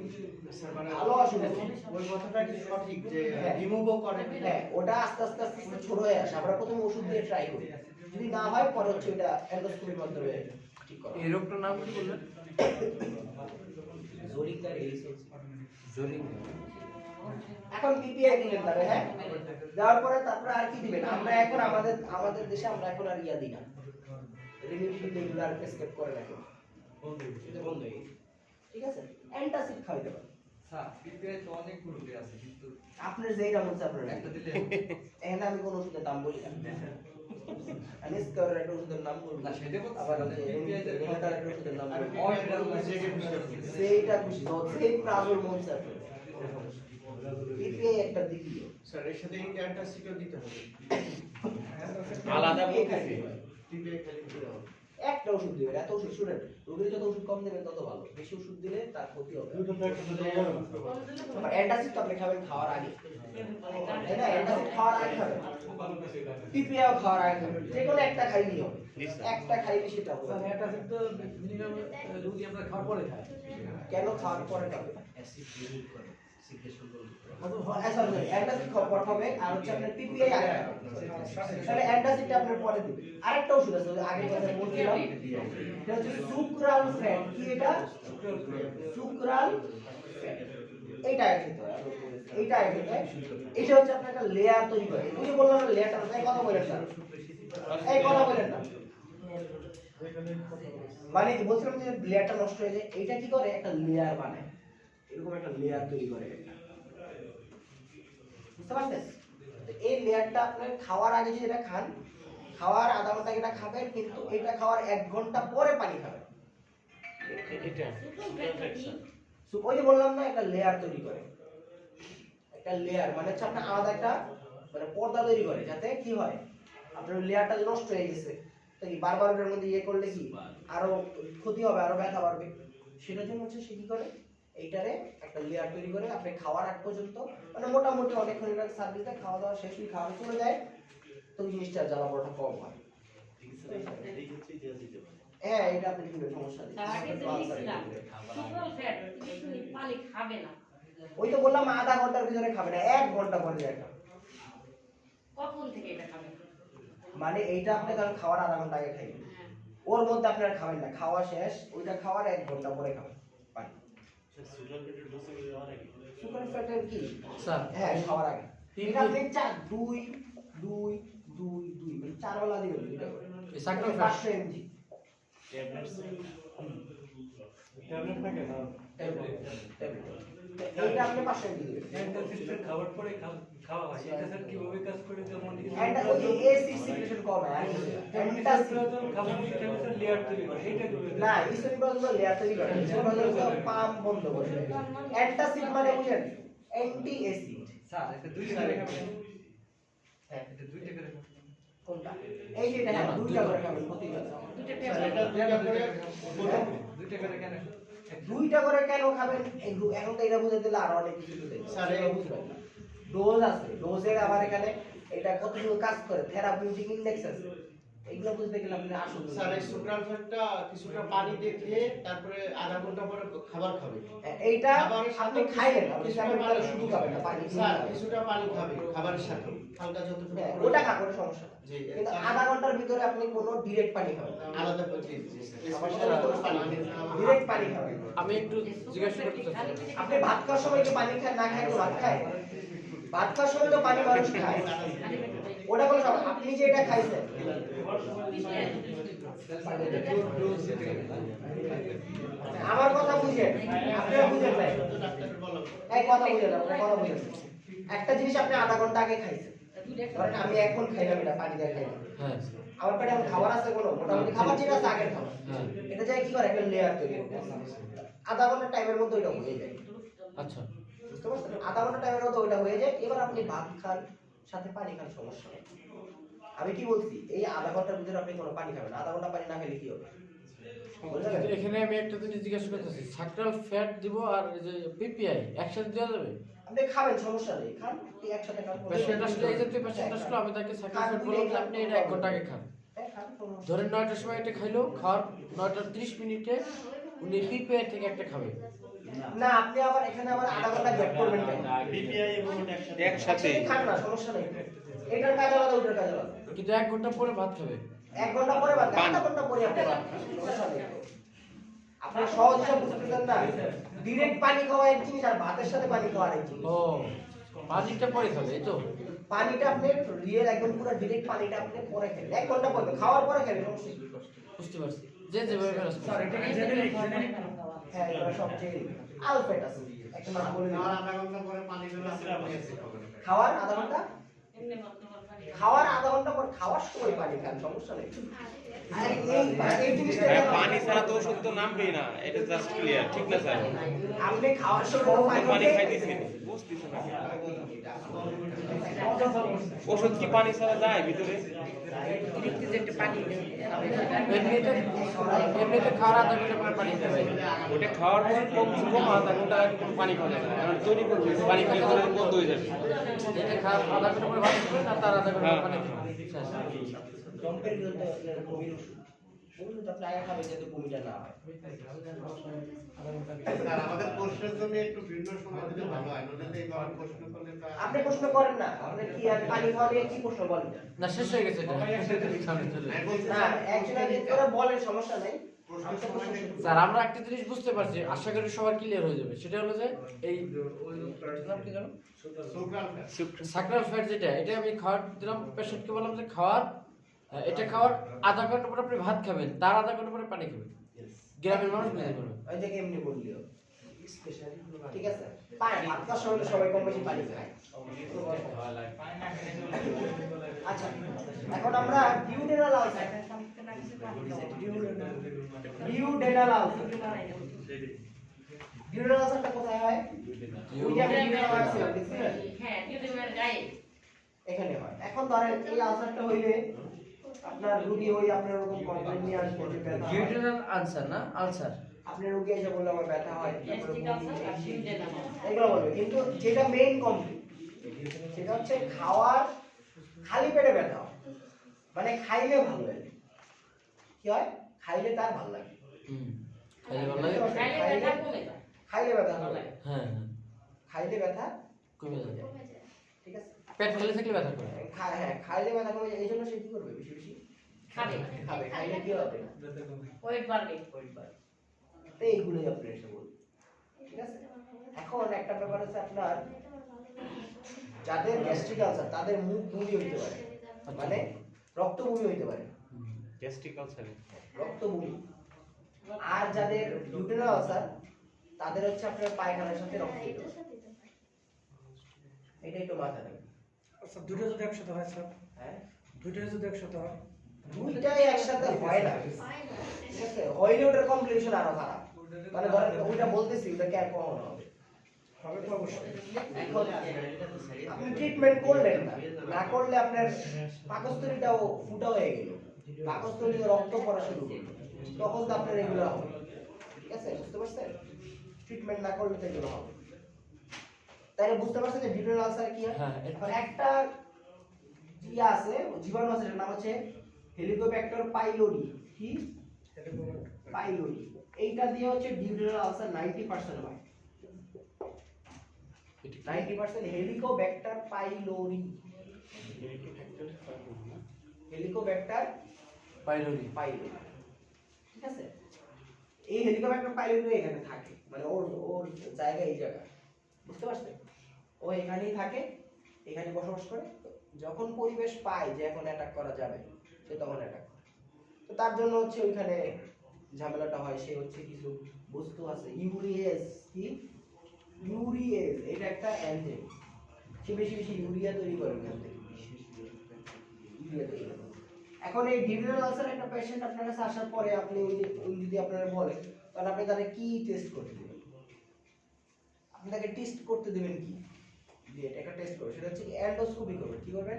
স্যার মানে ভালো হওয়া শুরু করবে। ওই কথাটা কি সঠিক যে হ্যাঁ। রিমুভও করে? হ্যাঁ, ওটা আস্তে আস্তে ছোট হয়ে আসে। আমরা প্রথমে ওষুধ দিয়ে ট্রাই করি, যদি না হয় পরে হচ্ছে এটা এন্ডোস্কোপির মাধ্যমে ঠিক করা। এই রোগটার নাম কি বললেন? Zollinger Ellison জোলিং। এখন পিপিআই দিলেন তাহলে, হ্যাঁ, দেওয়ার পরে তারপরে আর কি দিবেন? আমরা এখন আমাদের দেশে আমরা এখন আর ইয়া দিই না, রিমিডিয়েট রেগুলার প্রেসক্রাইব করে রাখি, এটা বন্ধ হয়ে গেছে, ঠিক আছে? অ্যান্টাসিড খাওয়াইতে পারেন। স্যার পিপিআই তো অনেকগুলো আছে, কিন্তু আপনার যেইটা মন চায় আপনার একটা দিলে এখানে আমি কোন ওষুধের দাম বলি না, আমি স্কোয়ার একটা ওষুধের নাম বলবো না, সেটা বলতে আবার পারবেন। পিপিআই এর একটা ওষুধের নাম আর বলবো, সেইটা সেইটা খুশি সেই প্রাজল মন চায় পিপিআই একটা দিবিও। স্যার এর সাথে অ্যান্টাসিডও দিতে হবে। আলাদা বলতেছি। পিপিআই খালি দিতে হবে। একটা ওষুধ দিবেন, এত ওষুধ শুনেন, রোগীর যত ওষুধ কম দেবেন তত ভালো, বেশি ওষুধ দিলে তার ক্ষতি হবে। আবার অ্যান্টাসিড তো আপনি খাবেন খাওয়ার আগে, তাই না? অ্যান্টাসিড খাওয়ার আগে খাবেন, পিপিআই খাওয়ার আগে খাবেন, যে কোনো একটা খাইলেই হবে, একটা খাইলে সেটা হবে। অ্যান্টাসিড তো মিনিমাম রোগী আমরা খাওয়ার পরে খাই। কেন খাওয়ার পরে খাবে? অ্যাসিড রিলিজ করে, সিক্রেশন করে। সরি, অ্যান্টাসিড খাওয়ার পর হবে, আর হচ্ছে আপনার পিপিআই আগে খাবেন। তাহলে অ্যান্টাসিডটা আপনার পরে দিবেন। আরেকটা ওষুধ আছে, ওই আগে কথা বলছিলাম, এটা হচ্ছে সুক্রাল ফ্যাট। কি এটা? সুক্রাল ফ্যাট। এইটা আগে খেতে হয়, এইটা আগে খেতে হয়। এটা হচ্ছে আপনার একটা লেয়ার তৈরি করে। ওই যে বললাম না লেয়ারটা, এই কথা বলেন না, এই কথা বলেন না, মানে বলছিলাম যে লেয়ারটা নষ্ট হয়ে যায়, এইটা কি করে, একটা লেয়ার বানায়, এরকম একটা লেয়ার তৈরি করে, বুঝতে পারছেন? তো এই লেয়ারটা আপনার খাওয়ার আগে যদি এটা খান, খাওয়ার আধা ঘন্টা এটা খাবেন, কিন্তু এটা খাওয়ার 1 ঘন্টা পরে পানি খাবেন। এটা ওই যে বললাম না একটা লেয়ার তৈরি করে, একটা লেয়ার মানে হচ্ছে আপনার আলাদা একটা মানে পর্দা তৈরি করে, যাতে কি হয়, আপনার লেয়ারটা নষ্ট হয়ে গেছে, তো কি বারবার ওটার মধ্যে ইয়ে করলে কি আরো ক্ষতি হবে, আরো ব্যথা বাড়বে। সেটার জন্য হচ্ছে সে কি করে, এইটারে একটা লেয়ার তৈরি করে আপনি খাওয়ার আগ পর্যন্ত, মানে মোটামুটি অনেকক্ষণ এটা সার্ভিস দেয়, খাওয়া দাওয়া শেষ হয়ে খাওয়া চলে যায়, তো ওই জিনিসটা জ্বালা পোড়াটা কম হয়। হ্যাঁ, এটা আপনি দিবেন, সমস্যা নেই। ওই তো বললাম আধা ঘন্টার ভিতরে খাবে না, 1 ঘন্টা পরে যায় খাবে। কখন থেকে এটা খাবেন? মানে এইটা আপনি কারণ খাওয়ার আধা ঘন্টা আগে খাইবেন, ওর মধ্যে আপনারা খাবেন না, খাওয়া শেষ, ওইটা খাওয়ার 1 ঘন্টা পরে খাবেন পানি। সুগার ফ্যাটের কি স্যার হ্যাঁ, খাওয়ার আগে এটা আপনি 4 2 2 2 2 মানে 4 বেলা দিবেন, দুইটা করে এই সাকরাল ফ্যাট 500 mg ট্যাবলেট থাকে না এইটা আপনি 500 mg দিবেন। অ্যান্টাসিডের খাবার পরে খাওয়া হয়, এটা স্যার কিভাবে কাজ করে যেমন এটা ওই এসিড সিক্রেশন কম হয়, অ্যান্টাসিড খাবার স্যার লেয়ার তৈরি করে, এইটা কিভাবে? না, ইসোনিপ্রোজল লেয়ার তৈরি করে, ইসোনিপ্রোজল পাম্প বন্ধ করে। অ্যান্টাসিড মানে বুঝেন অ্যান্টি অ্যাসিড। স্যার এটা 2 টাকা খাবেন। হ্যাঁ, এটা 2 টাকা খাবেন। কোনটা? এই যে এটা, হ্যাঁ, 2টা করে খাবেন প্রতিদিন। দুটো স্যার টেবিল এটা 2 করে 2 টাকা করে কেন? 2টা করে কেন খাবেন? এখন তো এটা বুঝে দিলে আরো অনেক কিছু বুঝে দিবে। স্যার, এটা বুঝবেন না। ডোজ আছে, ডোজের আবার এখানে এটা কতটুকু কাজ করে, থেরাপিউটিক ইনডেক্স আছে, এগুলো বুঝতে গেলে আপনি আসুন। স্যার এই সুক্রাল ফ্যাটটা কিছুটা পানি দিয়ে খেয়ে তারপরে আধা ঘন্টা পরে খাবার খাবে। এইটা খাবারের সাথে আপনি খাইলেন, আপনি কিছুটা খাবেন পানি শুধু খাবেন না, পানি স্যার কিছুটা পানি খাবে খাবারের সাথে হালকা যতটুকু হ্যাঁ, প্রয়োজন। ওটা খাবেন, কোনো সমস্যা না। জি, কিন্তু তার- আধা ঘন্টার ভিতরে আপনি কোনো ডিরেক্ট পানি খাবেন না, আলাদা করে জি জি স্পেশাল পানি ডিরেক্ট পানি খাবেন। আমি একটু জিজ্ঞাসা করতে চাচ্ছি, আপনি ভাত খাওয়ার সময় কি পানি খায়, না খায় তো ভাত খায়? ভাত খাওয়ার সময় তো পানি মানুষ খায়, ওটা কোনো সমস্যা। আপনি যে এটা খাইছেন, আমার কথা বুঝেন, আপনারা বুঝেন নাই, ডাক্তারের বলা এই কথা বুঝেন, আপনারা কথা বুঝেন। একটা জিনিস আপনি আধা ঘন্টা আগে খাইছেন, ধরেন আমি এখন খাইলাম, এটা পানি দিয়ে খাইলাম, হ্যাঁ আমার পেটে এখন খাবার আছে কোনো মোটামুটি খাবার যেটা আছে আগের খাবার, হ্যাঁ এটা যায় কি করে একটা লেয়ার তৈরি করে, আধা ঘন্টা টাইমের মধ্যে ওইটা হয়ে যায়, আচ্ছা বুঝতে পারছেন? আধা ঘন্টা টাইমের মধ্যে ওইটা হয়ে যায়। এবার আপনি ভাত খান সাথে পানি খান, সমস্যা নেই। আমি কি বলছি, এই আধা ঘন্টার ভিতরে আপনি কোনো পানি খাবেন, আধা ঘন্টা পানি না খেলে কি হবে বুঝলেন? কিন্তু এখানে আমি একটা জিনিস জিজ্ঞাসা করতেছি, সাকরাল ফ্যাট দিব আর এই যে পিপিআই একসাথে দেওয়া যাবে? আপনি খাবেন, সমস্যা নেই, খান, এই একসাথে খান। পেশেন্ট আসলে এই জাতীয় পেশেন্ট আসলে আমি তাকে সাকরাল ফ্যাট বললাম যে আপনি এটা 1 ঘন্টা আগে খান। হ্যাঁ, খান, কোনো সমস্যা ধরেন 9টার সময় এটা খাইলো, খাওয়ার 9টা 30 মিনিটে উনি পিপিআই থেকে একটা খাবে। নেই। না, আপনি আবার এখানে আবার আধা ঘন্টা গ্যাপ করবেন কেন? একসাথে খান না, সমস্যা নেই। এটার কাজ আলাদা, ওটার কাজ আলাদা। কিন্তু 1 ঘন্টা পরে ভাত খাবে। 1 ঘন্টা পরে বাদ, আধা ঘন্টা পরে আপনি বাদ খান, সমস্যা নেই। আপনি সহজ হিসাব বুঝতেছেন না, ডিরেক্ট পানি খাওয়া এক জিনিস আর ভাতের সাথে পানি খাওয়া এক জিনিস। ও পানিটা পরে খাবে এই তো? পানিটা আপনি রিয়েল একদম পুরো ডিরেক্ট পানিটা আপনি পরে খাবেন, 1 ঘন্টা পরে খাওয়ার পরে খাবেন, সমস্যা কি? বুঝতে পারছি, যে যেভাবে ম্যানেজ করে। স্যার এটা কি জেনেরিক? হ্যাঁ, এটা সবচেয়ে আলফেট আছে, একটা নাম বলে দিই। আর আধা ঘন্টা পরে পানি দিলে আপনি খাওয়ার আধা ঘন্টা, এমনি মাত্র পানি খাওয়ার আধা ঘন্টা পর খাওয়ার সময় পানি খান, সমস্যা নেই। আর এই জিনিসটা হ্যাঁ, পানি ছাড়া তো ওষুধ তো নামবেই না, এটা জাস্ট ক্লিয়ার, ঠিক না স্যার? আপনি খাওয়ার সময় পানি খাইতেছেন, বুঝতেছেন না? ওষুধ কি পানি ছাড়া যায় ভিতরে? এমনিতে খাওয়ার আধা ঘন্টা পরে পানি খাবে। ওটা খাওয়ার পর কম আধা ঘন্টা আগে কোনো পানি খাওয়া যায় না, কারণ তৈরি করবে, পানি খেলে পরে বন্ধ হয়ে যাবে। এটা খাওয়ার আধা ঘন্টা পরে ভাত খাবে না, তার আধা ঘন্টা পরে পানি খাবে। শেষ। জম্পের বিরুদ্ধে আপনার বমির ওষুধ, ওগুলো তো আপনি আগে খাবেন যাতে বমিটা না হয়। স্যার আমাদের প্রশ্নের জন্য একটু ভিন্ন সময় দিলে ভালো হয়, নইলে এই ধরনের প্রশ্ন করলে তো আপনি প্রশ্ন করেন না, আপনি কি আর পানি খাওয়া নিয়ে কি প্রশ্ন বলেন? না শেষ হয়ে গেছে এটা। সামনে চলে আমি যাবে। বলছি, না, একজনে করে বলেন, সমস্যা নাই। প্রশ্নের সময় একটু স্যার আমরা একটা জিনিস বুঝতে পারছি, আশা করি সবার ক্লিয়ার হয়ে যাবে, সেটা হলো যে এই নাম কি জানো? সুগ্রাম স্যার। সাকরাল ফ্যাট যেটা, এটা আমি খাওয়ার দিলাম পেশেন্টকে, বললাম যে খাওয়ার এটা খাওয়ার আধা ঘন্টা পরে আপনি ভাত খাবেন, তার আধা ঘন্টা পরে পানি খাবেন। গ্রামের মানুষ বুঝতে পারবে। ওই যে এমনি বললিও, ঠিক আছে? পানি ভাত খাওয়ার সময় তো সবাই কম বেশি পানি খায়। আচ্ছা, এখন আমরা duodenal ulcer, duodenal ulcer, duodenal আলসারটা কোথায় হয়? ওই যে আপনি ডিউডেনাল আলসার দেখছিলেন, হ্যাঁ ডিউটিমের গায়ে এখানে হয়। এখন ধরেন এই আলসারটা হইলে আপনার রোগী ওই আপনার ওরকম কমপ্লেইন নিয়ে আসবে যে ব্যথা হয়। ডিউটেনাল আনসার না আলসার। আপনার রোগী এসে বললে আমার ব্যথা হয়, তারপরে গ্যাস্ট্রিক আলসার আর ডিউটেনাল এগুলো বলবে, কিন্তু যেটা মেইন কমপ্লেইন সেটা হচ্ছে খাওয়ার খালি পেটে ব্যথা হয়, মানে খাইলে ভালো লাগে। কি হয়? খাইলে তার ভালো লাগে, খাইলে ভালো লাগে। গায়ে ব্যথা কমে যায় খাইলে ব্যথা ভালো লাগে, হ্যাঁ হ্যাঁ খাইলে ব্যথা কমে যাবে। ঠিক আছে? পেট খালি থাকলে ব্যথা করে। হ্যাঁ, খাইলে ব্যথা কমে যায়, এই জন্য সে কি করবে? বেশি বেশি খাবে খাবে, খাইলে কি হবে? ওয়েট বাড়বে তো এইগুলোই আপনি এসে বলবেন, ঠিক আছে? এখন একটা ব্যাপার হচ্ছে, আপনার যাদের গ্যাস্ট্রিক আলসার তাদের মুখ বমি হইতে পারে, মানে রক্ত বমি হইতে পারে, গ্যাস্ট্রিক আলসারে রক্ত বমি। আর যাদের ডিউটেনাল আলসার তাদের হচ্ছে আপনার পায়খানার সাথে রক্ত বের হয়। এটা একটু মাথায় রাখবেন। আচ্ছা দুটো যদি একসাথে হয় স্যার, হ্যাঁ, দুটো যদি একসাথে হয় দুইটাই একসাথে হয় না, ঠিক আছে? হইলে ওটার কমপ্লিকেশন আরো খারাপ, মানে ধরেন ওইটা বলতেছি, ওটা কি আর কখনো হবে? হবে তো অবশ্যই। এখন আপনি ট্রিটমেন্ট করলেন না, না করলে আপনার পাকস্থলীটাও ফুটা হয়ে গেল, পাকস্থলী রক্ত পড়া শুরু করলো, তখন তো আপনার এগুলো হবে, ঠিক আছে? বুঝতে পারছেন? ট্রিটমেন্ট না করলে তো এগুলো হবে। তাই বুঝতে পারছেন যে ডিউটেনাল আলসার কি হয়? হ্যাঁ, এখন একটা ইয়ে আছে, জীবাণু আছে, এটার নাম হচ্ছে হেলিকোব্যাক্টার পাইলোরি। কি? পাইলোরি। এইটা দিয়ে হচ্ছে ডিউটেনাল আলসার 90% হয়। 90% Helicobacter pylori, Helicobacter pylori. Pylori, ঠিক আছে? এই হেলিকোব্যাক্টার পাইলোরি এখানে থাকে, মানে ওর ওর জায়গা এই জায়গা, বুঝতে পারছেন? ও এখানেই থাকে, এখানে বসবাস করে। যখন পরিবেশ পায় যে এখন অ্যাটাক করা যাবে, সে তখন অ্যাটাক করে। তো তার জন্য হচ্ছে ওইখানে ঝামেলাটা হয়, সে হচ্ছে কিছু বস্তু আছে ইউরিয়েজ। কি? ইউরিয়েজ, এটা একটা এনজাইম, সে বেশি বেশি ইউরিয়া তৈরি করে ওখান থেকে ইউরিয়া তৈরি করে। এখন এই ডিউরেনাল আলসার একটা পেশেন্ট আপনার কাছে আসার পরে আপনি ওই যদি আপনারা বলেন তাহলে আপনি তাহলে কি টেস্ট করতে দেবেন? আপনি তাকে টেস্ট করতে দেবেন কি? যে এটা একটা টেস্ট করবে সেটা হচ্ছে কি এন্ডোস্কোপি করবে। কি করবেন?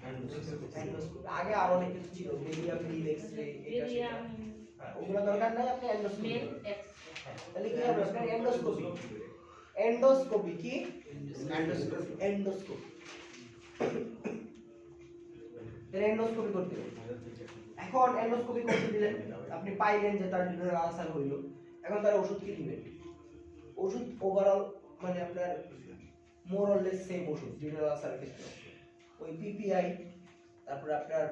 এন্ডোস্কোপি। আগে আরো অনেক কিছু ছিল, বেরিয়াম মিল এক্স-রে এটা সেটা, ওগুলো দরকার নাই, আপনি এন্ডোস্কোপি মেল করবেন। এক্স তাহলে কি হবে? আপনার এন্ডোস্কোপি। এন্ডোস্কোপি কি? এন্ডোস্কোপি। এন্ডোস্কোপি। তাহলে এন্ডোস্কোপি করতে হবে। এখন এন্ডোস্কোপি করতে দিলেন, আপনি পাইলেন যে তার ডিউরেনাল আলসার হইলো। এখন তার ওষুধ কি দিবেন? ওষুধ ওভারঅল মানে আপনার মোর অর লেস সেম ওষুধ ডিউরেনাল আলসারের ক্ষেত্রে। ওই পিপিআই, তারপর আপনার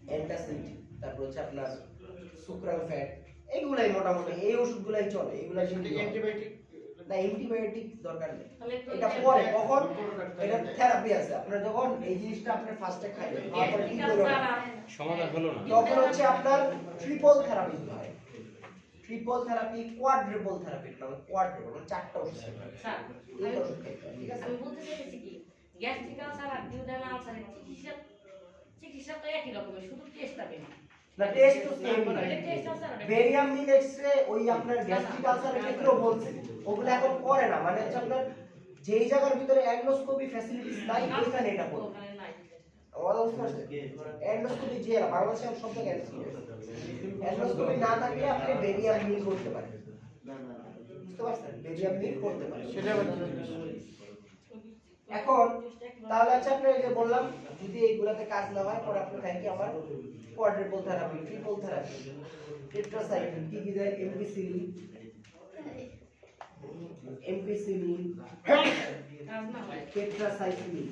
অ্যান্টাসিড, তারপর হচ্ছে আপনার সুক্রাল ফ্যাট, এইগুলাই মোটামুটি এই ওষুধগুলাই চলে। এগুলাই কিন্তু অ্যান্টিবায়োটিক না, অ্যান্টিবায়োটিক দরকার নেই। তাহলে তো এটা পরে কখন এটা থেরাপি আছে। আপনার যখন এই জিনিসটা আপনি ফার্স্টে খাইলেন, তারপর কি করবেন? সমাধান হলো না। তখন হচ্ছে আপনার ট্রিপল থেরাপি হয়। ট্রিপল থেরাপি, কোয়াড্রিপল থেরাপি, মানে কোয়াড্রিপল মানে চারটা ওষুধ খাইতে হবে। স্যার তিনটা ওষুধ খাইতে হবে, ঠিক আছে? আমি বলতে চাইছি কি গ্যাস্ট্রিক আলসার আর ডিউরেনাল আলসারের চিকিৎসা তো একই রকমের, শুধু টেস্টটা ভিন্ন। না, টেস্ট তো সেম। এটা টেস্ট আছে আর বেরিয়াম মিল এক্স-রে ওই আপনার গ্যাস্ট্রিক আলসারের ক্ষেত্রেও বলছে, ওগুলো এখন করে না। মানে হচ্ছে আপনার যেই জায়গার ভিতরে এন্ডোস্কোপি ফ্যাসিলিটিস নাই ওইখানে এটা করবে। ওখানে নাই আমাদের বুঝতে পারছেন? এন্ডোস্কোপি যে বাংলাদেশে সব জায়গায় এন্ডোস্কোপি না থাকলে আপনি বেরিয়াম মিল করতে পারেন। বুঝতে পারছেন? বেরিয়াম মিল করতে পারেন। সেটা আবার কি জিনিস? এখন তাহলে হচ্ছে আপনি এই যে বললাম যদি এইগুলাতে কাজ না হয় পরে আপনি খাই কি আবার কোয়াড্রিপল থেরাপি, ট্রিপল থেরাপি, টেট্রাসাইক্লিন, কি কি দেয়? এমপিসিলিন, কাজ না হয় টেট্রাসাইক্লিন,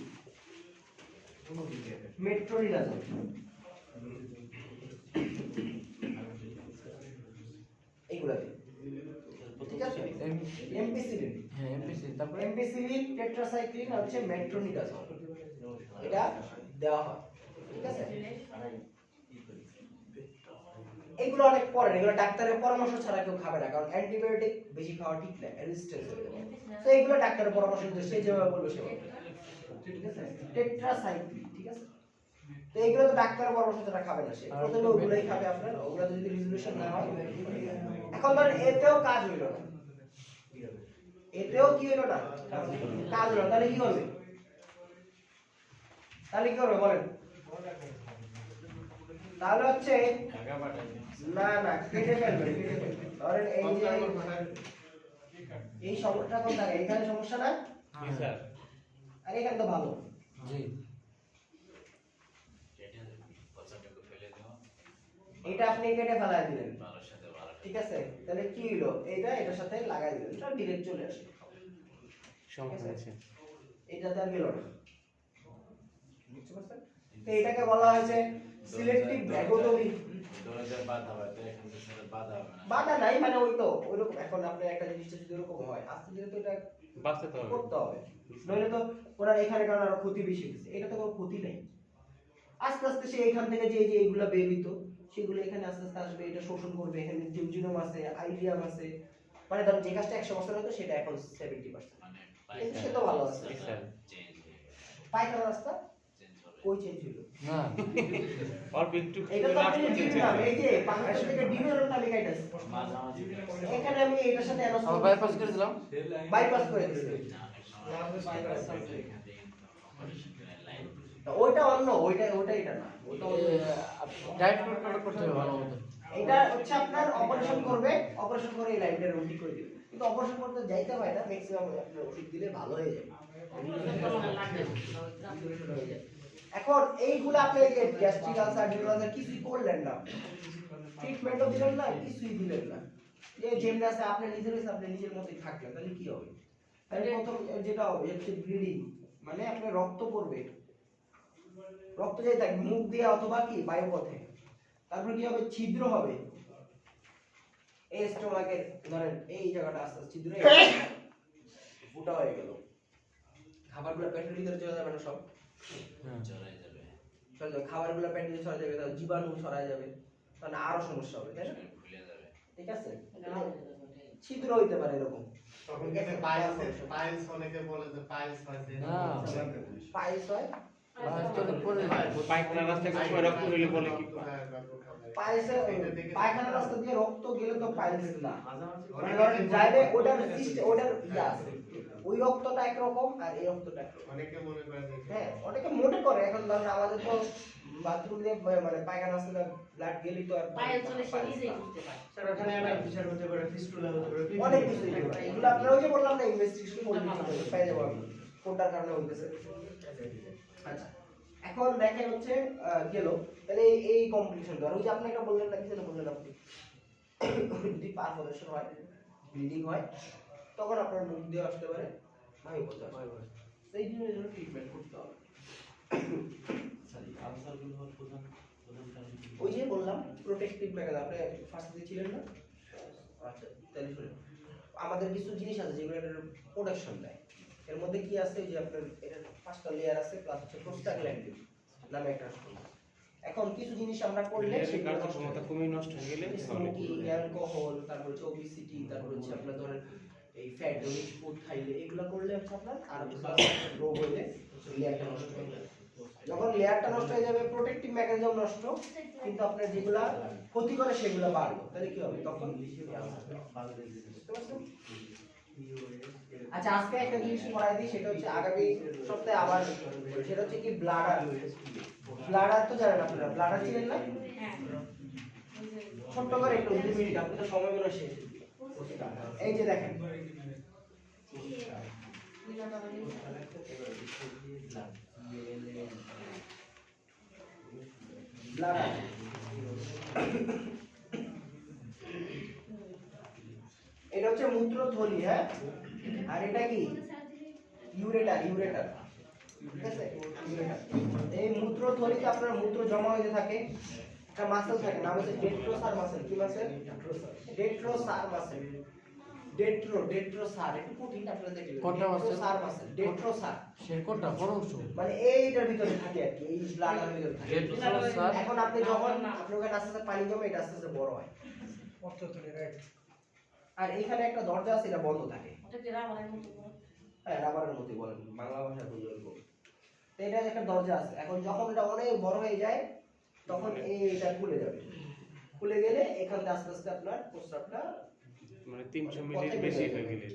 মেট্রোনিডাজল, এইগুলা দিয়ে। ঠিক আছে? এমপিসিলিন, হ্যাঁ এমপিসি, তারপরে এমপিসিলিন, টেট্রাসাইক্লিন আর হচ্ছে মেট্রোনিডাজল, এটা দেওয়া হয়। ঠিক আছে? এগুলো অনেক পরে, এগুলো ডাক্তারের পরামর্শ ছাড়া কেউ খাবে না, কারণ অ্যান্টিবায়োটিক বেশি খাওয়া ঠিক না, রেজিস্ট্যান্স হয়ে যাবে। তো এগুলো ডাক্তারের পরামর্শ দিয়ে সে যেভাবে বলবে সেভাবে। ঠিক আছে? টেট্রাসাইক্লিন, ঠিক আছে? তো এগুলো তো ডাক্তারের পরামর্শ ছাড়া খাবে না সে, প্রথমে ওগুলোই খাবে আপনার, ওগুলো যদি রেজুলেশন না হয়। এখন ধরেন এতেও কাজ হইলো না, এতেও কি হইলো না, কাজ হলো না, তাহলে কি হবে? তাহলে কি করবে বলেন? তাহলে হচ্ছে না না কেটে ফেলবে, কেটে ফেলবে। ধরেন এই যে এই সমস্যাটা কোথায়? এখানে সমস্যা না, স্যার আর এখানে তো ভালো। জি এটা আপনি কেটে ফেলাই দিলেন, ঠিক আছে? তাহলে কি হলো? এইটা এটার সাথে লাগাই দিলেন, এটা ডিরেক্ট চলে আসে। সমাধান আছে। এটাতে আর গেল না। বুঝতে পারছেন? তো এটাকে বলা হয়েছে সিলেক্টিভ ভ্যাগোটমি। বাধা নাই মানে ওই তো ওইরকম। এখন আপনি একটা জিনিসটা যদি এরকম হয় আস্তে ধীরে তো এটা বাঁচতে হবে। করতে হবে, নইলে তো ওনার এখানে কারণ আরো ক্ষতি বেশি হচ্ছে। এটা তো কোনো ক্ষতি নাই, আস্তে আস্তে সে এখান থেকে যে যে এইগুলা বের হইতো সেগুলো এখানে আস্তে আস্তে আসবে, এটা শোষণ করবে। এখানে জিউজিনোম আছে, আইলিয়াম আছে, মানে ধরুন যে কাজটা 100% হতো সেটা এখন 70%। কিন্তু সে তো ভালো আছে। স্যার পায়খানা রাস্তা কই চেঞ্জ হলো? না অল্প একটু এটা তো আপনি দিলাম, এই যে বাংলাদেশ থেকে ডিমের তালিকাটা আছে। এখানে আমি এটার সাথে আমরা বাইপাস করে দিলাম। বাইপাস করে দিছি। ওইটা অন্য, ওইটা এটা না, ওইটা অন্য। ডায়েট কন্ট্রোল করতে হবে ভালো মতো। এটা হচ্ছে আপনার অপারেশন করবে, অপারেশন করে এই লাইনটা রুটি করে দিবে। কিন্তু অপারেশন করতে যাইতে হয় না, ম্যাক্সিমাম আপনার ওষুধ দিলে ভালো হয়ে যাবে। এখন এইগুলো আপনি এই যে গ্যাস্ট্রিক আলসার, ডিউরেনাল আলসার কিছুই করলেন না, ট্রিটমেন্টও দিলেন না, কিছুই দিলেন না। এই যেমন আছে আপনি নিজের মতোই থাকলেন, তাহলে কি হবে? তাহলে প্রথম যেটা হবে হচ্ছে ব্লিডিং, মানে আপনার রক্ত পড়বে, রক্ত যাই থাকবে মুখ দিয়ে অথবা কি বায়ুপথে। তারপর কি হবে? ছিদ্র হবে। এই স্টোমাকের ধরেন এই জায়গাটা আস্তে আস্তে ছিদ্র হয়ে ফুটা হয়ে গেল, খাবারগুলো পেটের ভিতরে চলে যাবে না, সব চলে যাবে, খাবারগুলো পেটের ভিতরে চলে যাবে, তাহলে জীবাণু ছড়ায় যাবে, তাহলে আরো সমস্যা হবে, তাই না? ঠিক আছে? ছিদ্র হইতে পারে এরকম। তখন কিন্তু পাইলস অনেকে বলে যে পাইলস হয়েছে। না। পাইলস হয়, বাস্তবে পড়ে পায়খানা রাস্তায় সময় রক্ত হইলে বলে কি পাইলসে পায়খানা রাস্তা দিয়ে রক্ত গেলে তো পাইলস না, মানে ধরেন যাইলে ওটার ওটার ইয়া আছে, ওই রক্তটা একরকম আর এই রক্তটা একরকম। অনেকে মনে করে যে হ্যাঁ অনেকে মনে করে, এখন ধরেন আমাদের তো বাথরুম দিয়ে মানে পায়খানা রাস্তায় ব্লাড গেলেই তো আর পায়েল চলে সে নিজেই বুঝতে পারে। স্যার ওখানে একটা বিচার হতে পারে, ফিস্টুলা হতে পারে, অনেক কিছু এগুলো আপনারা ওই যে বললাম না ইনভেস্টিগেশন করে পেয়ে যাবো আমি কোনটার কারণে হইতেছে। আচ্ছা এখন দেখেন হচ্ছে গেল তাহলে এই কমপ্লিকেশন ধর ওই যে আপনি একটা বললেন না কি যেন বললেন আপনি, যদি পারফোরেশন হয় ব্লিডিং হয় তখন আপনার মুখ দিয়ে আসতে পারে আমি বলতে পারি সেই জিনিসের জন্য ট্রিটমেন্ট করতে হবে। ওই যে বললাম প্রোটেক্টিভ মেকানিজম, আপনি ফার্স্টে ছিলেন না? আচ্ছা তাহলে শুনুন, আমাদের কিছু জিনিস আছে যেগুলো এটার প্রোটেকশন দেয়। এর মধ্যে কি আছে যে আপনার এটার 5টা লেয়ার আছে প্লাস হচ্ছে প্রোস্টাগ্ল্যান্ডিন নামে একটা ওষুধ। এখন কিছু জিনিস আমরা করলে সেগুলো ক্ষমতা কমে নষ্ট হয়ে গেলে স্মোকিং, অ্যালকোহল, তারপর হচ্ছে ওবেসিটি, তারপর হচ্ছে আপনার ধরেন এই ফ্যাট রিচ ফুড খাইলে এগুলো করলে হচ্ছে আপনার আর রোগ হইলে লেয়ারটা নষ্ট হয়ে যাবে। যখন লেয়ারটা নষ্ট হয়ে যাবে প্রোটেক্টিভ মেকানিজম নষ্ট, কিন্তু আপনার যেগুলা ক্ষতি করে সেগুলো বাড়লো, তাহলে কি হবে তখন? বুঝতে পারছেন? আচ্ছা আজকে একটা জিনিস পড়াই দিই, সেটা হচ্ছে আগামী সপ্তাহে আবার, সেটা হচ্ছে কি ব্লাডার। ব্লাডার তো জানেন আপনারা, ব্লাডার চিনেন না? হ্যাঁ ছোট্ট করে একটু 2 মিনিট, আপনি তো সময় মনে শেষ। এই যে দেখেন ব্লাডার, এটা হচ্ছে মূত্রথলি, হ্যাঁ, আর এটা কি ইউরেটার। ইউরেটার ঠিক আছে, ইউরেটার। এই মূত্রথলিতে আপনার মূত্র জমা হয়ে থাকে, একটা মাসেল থাকে, নাম হচ্ছে ডেট্রোসার মাসেল। কি মাসেল? ডেট্রোসার মাসেল। ডেট্রোসার একটু কঠিন আপনারা দেখলেন। কোনটা মাসেল? ডেট্রোসার মাসেল, ডেট্রোসার সে কোনটা কোন অংশ? মানে এইটার ভিতরে থাকে আর কি, এই ব্লাডারের ভিতরে থাকে। ডেট্রোসার। এখন আপনি যখন আপনার ওখানে আস্তে আস্তে পানি জমে, এটা আস্তে আস্তে বড় হয়। অর্থতলী রাইট। আর এখানে একটা দরজা আছে, এটা বন্ধ থাকে। ওটা কি রাবারের মতো করে? হ্যাঁ রাবারের মতো বলেন, বাংলা ভাষায় বুঝতে পারবো। তো এটা একটা দরজা আছে, এখন যখন এটা অনেক বড় হয়ে যায় তখন এইটা খুলে যাবে। খুলে গেলে এখান থেকে আস্তে আস্তে আপনার প্রস্রাবটা মানে 300 মিলি বেশি হয়ে গেলে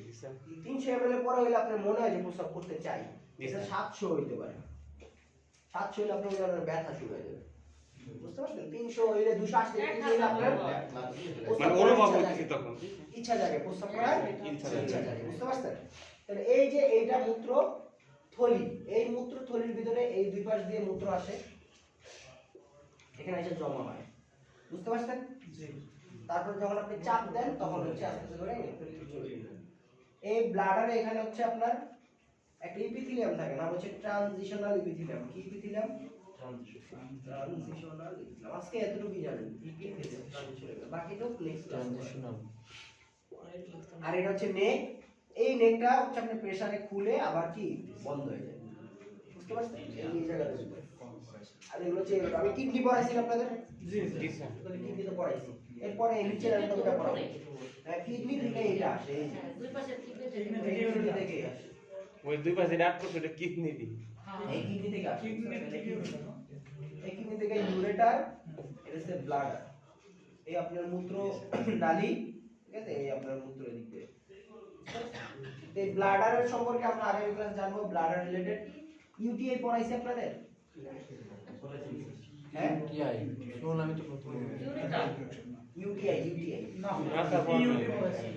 300 ml এর পরে হইলে আপনার মনে হয় যে প্রস্রাব করতে চাই, এটা 700 হইতে পারে। 700 হইলে আপনার ওই ধরনের ব্যথা শুরু হয়ে যাবে। বুঝতে পারছেন? 300 হইলে 280 হইলে আপনার মানে অনুভব হচ্ছে তখন ইচ্ছা জাগে প্রস্রাব করার, ইচ্ছা জাগে। বুঝতে পারছেন? তাহলে এই যে এইটা মূত্র থলি, এই মূত্র থলির ভিতরে এই দুই পাশ দিয়ে মূত্র আসে, এখানে এসে জমা হয়। বুঝতে পারছেন? জি। তারপর যখন আপনি চাপ দেন তখন হচ্ছে আস্তে আস্তে করে চলে যায়। এই ব্লাডারে এখানে হচ্ছে আপনার একটা ইপিথেলিয়াম থাকে, নাম হচ্ছে ট্রানজিশনাল ইপিথেলিয়াম। কি ইপিথেলিয়াম? ট্রানজিশনাল ইপিথেলিয়াম। আজকে এতটুকুই জানেন, ইপিথেলিয়াম ট্রানজিশনাল, বাকিটা নেক্সট ট্রানজিশনাল। আর এটা হচ্ছে নেক, এই নেকটা হচ্ছে আপনি প্রেসারে খুলে আবার কি বন্ধ হয়ে যায়। বুঝতে পারছেন? এই জায়গাটা আর এগুলো হচ্ছে আমি কিডনি পড়াইছি আপনাদের। জি জি স্যার কিডনি তো পড়াইছি, এরপরে নিচের একটা পড়াবো। হ্যাঁ কিডনি থেকে এটা আসে, এই যে হ্যাঁ, দুই পাশে কিডনি কিডনি থেকে থেকে কিডনি থেকে আসে, ওই দুই পাশে ডাট করতে এটা কিডনি দি এই কিডনি থেকে আসে। কিডনি থেকে এই কিডনি থেকে ইউরেটার, এটা হচ্ছে ব্লাডার, এই আপনার মূত্র নালী, ঠিক আছে, এই আপনার মূত্র এদিক দিয়ে। এই ব্লাডারের সম্পর্কে আমরা আগামী ক্লাস জানবো, ব্লাডার রিলেটেড। ইউটিআই পড়াইছি আপনাদের? হ্যাঁ টিআই শুনুন, আমি তো প্রথম ইউরেটার ইউটিআই না আচ্ছা, বল। ইউটি পড়াইছি।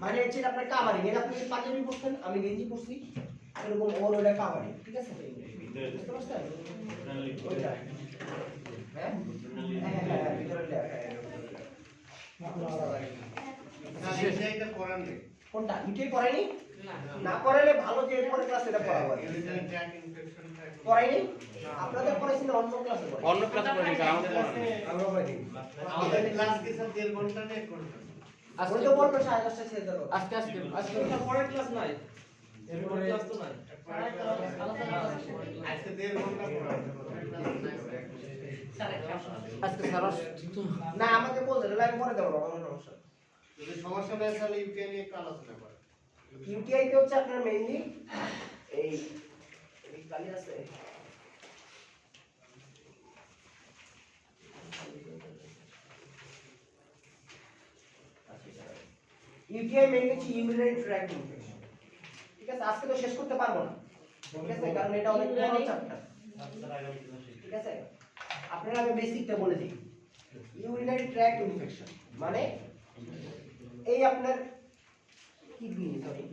মানে হচ্ছে আপনার কাভারিং, এর আপনি পাঞ্জাবি পরছেন, আমি গেঞ্জি পরছি, এরকম ওর ওটা কাভারিং, ঠিক আছে? বুঝতে পারছেন? ওইটা হ্যাঁ হ্যাঁ হ্যাঁ ভিতরে লেয়ার, হ্যাঁ না এটা করার নেই। কোনটা ইউটিআই পড়াইনি? না না পড়াইলে ভালো, যে এরপরে ক্লাস এটা পড়াবো। ইউরিনারি ট্র্যাক্ট ইনফেকশনটা পড়াইনি? আপনাদের পড়াইছি না অন্য ক্লাসে পড়াই? অন্য ক্লাস পড়ি আমাদের পড়ানো আমরা পড়াই। আমাদের ক্লাস কি স্যার 1.5 ঘন্টা না 1 ঘন্টা? আজকে ওই তো বলতো 10:30 ছেড়ে দাও। আজকে আজকে আজকে পরের ক্লাস নাই, এরপরে ক্লাস তো নাই। আজকে 1.5 ঘন্টা পড়াবো। স্যার একটা আজকে স্যার আসছে তো। না আমাকে বলতে তাহলে আমি পরে দেবো কোনো সমস্যা নেই। যদি সমস্যা নেই তাহলে ইউপিআই নিয়ে একটু আলোচনা করে। ইউটিআই তে হচ্ছে আপনার মেইনলি এই এই কালি আছে ইউটিআই মেইনলি হচ্ছে ইউরিনারি ট্র্যাক্ট ইনফেকশন। ঠিক আছে, আজকে তো শেষ করতে পারবো না, ঠিক আছে, কারণ এটা অনেক বড় চ্যাপ্টার। ঠিক আছে, আপনারা আমি বেসিকটা বলে দিই। ইউরিনারি ট্র্যাক্ট ইনফেকশন মানে এই আপনার কিডনি, সরি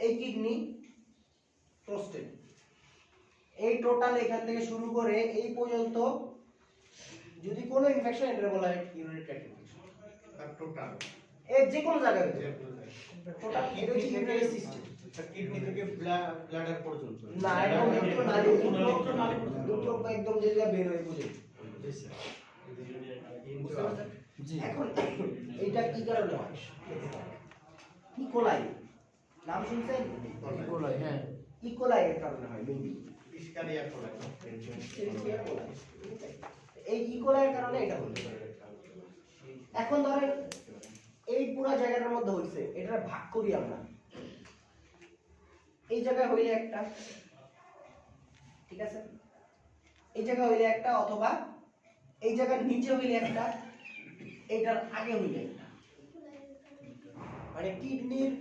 এই কিডনি, প্রোস্টেট, এই টোটাল এখান থেকে শুরু করে এই পর্যন্ত যদি কোনো ইনফেকশন, এটা বলা হয় ইউরিনারি ট্র্যাক্ট ইনফেকশন। তার টোটাল এর যে কোনো জায়গায় হতে পারে। টোটাল এটা হচ্ছে ইউরিনারি সিস্টেম। কিডনি থেকে ব্লাডার পর্যন্ত। না, একদম দুটো নালী, দুটো একদম যেটা বের হয়ে বুঝে। বুঝতে পারছেন? এখন এইটা কি কারণে হয়? ইকোলাই নাম শুনছেন? ইকোলাই, হ্যাঁ। ইকোলাই এর কারণে হয় মেইনলি। ইসকারিয়া কোলাই। এই ইকোলাইয়ের কারণে এটা হচ্ছে। এখন ধরেন এই পুরো জায়গাটার মধ্যে হইছে, এটা ভাগ করি আমরা। এই জায়গায় হইলে একটা, ঠিক আছে, এই জায়গায় হইলে একটা, অথবা এই জায়গার নিচে হইলে একটা, এইটার আগে হইলে একটা। মানে কিডনির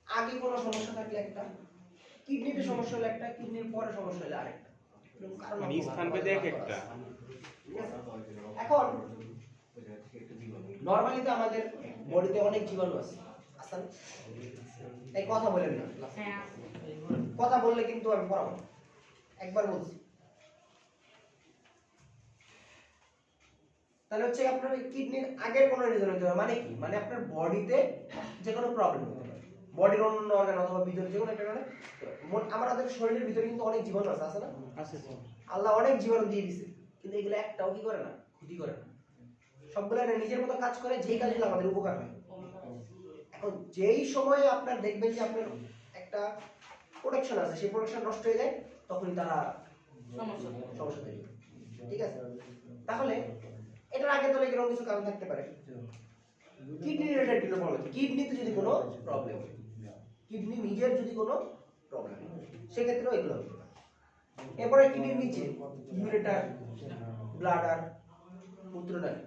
আগে কোনো সমস্যা থাকলে একটা, কিডনিতে সমস্যা হলে একটা, কিডনির পরে সমস্যা হলে আরেকটা। কারণ মানে স্থান ভেদে এক একটা। ঠিক আছে? এখন নরমালি তো আমাদের বডিতে অনেক জীবাণু আছে, আছেন? তাই কথা বলেন না, হ্যাঁ কথা বললে কিন্তু আমি পড়াবো না। একবার বলছি, তাহলে হচ্ছে আপনার কিডনির আগের কোনো রিজন হতে পারে। মানে কি? মানে আপনার বডিতে যে কোনো প্রবলেম হতে পারে, বডির অন্য অর্গান অথবা ভিতরে যে কোনো একটা কারণে। আমাদের শরীরের ভিতরে কিন্তু অনেক জীবাণু আছে, আছে না? আছে স্যার। আল্লাহ অনেক জীবাণু দিয়ে দিছে, কিন্তু এগুলো একটাও কি করে না, ক্ষতি করে না। সবগুলো না নিজের মতো কাজ করে, যেই কাজগুলো আমাদের উপকার হয়। এখন যেই সময়ে আপনার দেখবেন যে আপনার একটা প্রোটেকশন আছে, সেই প্রোটেকশন নষ্ট হয়ে যায়, তখনই তারা সমস্যা তৈরি করে। ঠিক আছে, তাহলে এটার আগে তো এরকম কিছু কারণ থাকতে পারে। কিডনি রিলেটেড কোনো প্রবলেম, কিডনিতে যদি কোনো প্রবলেম, কিডনি নিজের যদি কোনো প্রবলেম, সেক্ষেত্রেও এগুলো হতে পারে। এরপরে কিডনির নিচে ইউরেটার, ব্লাডার, মূত্রনালী,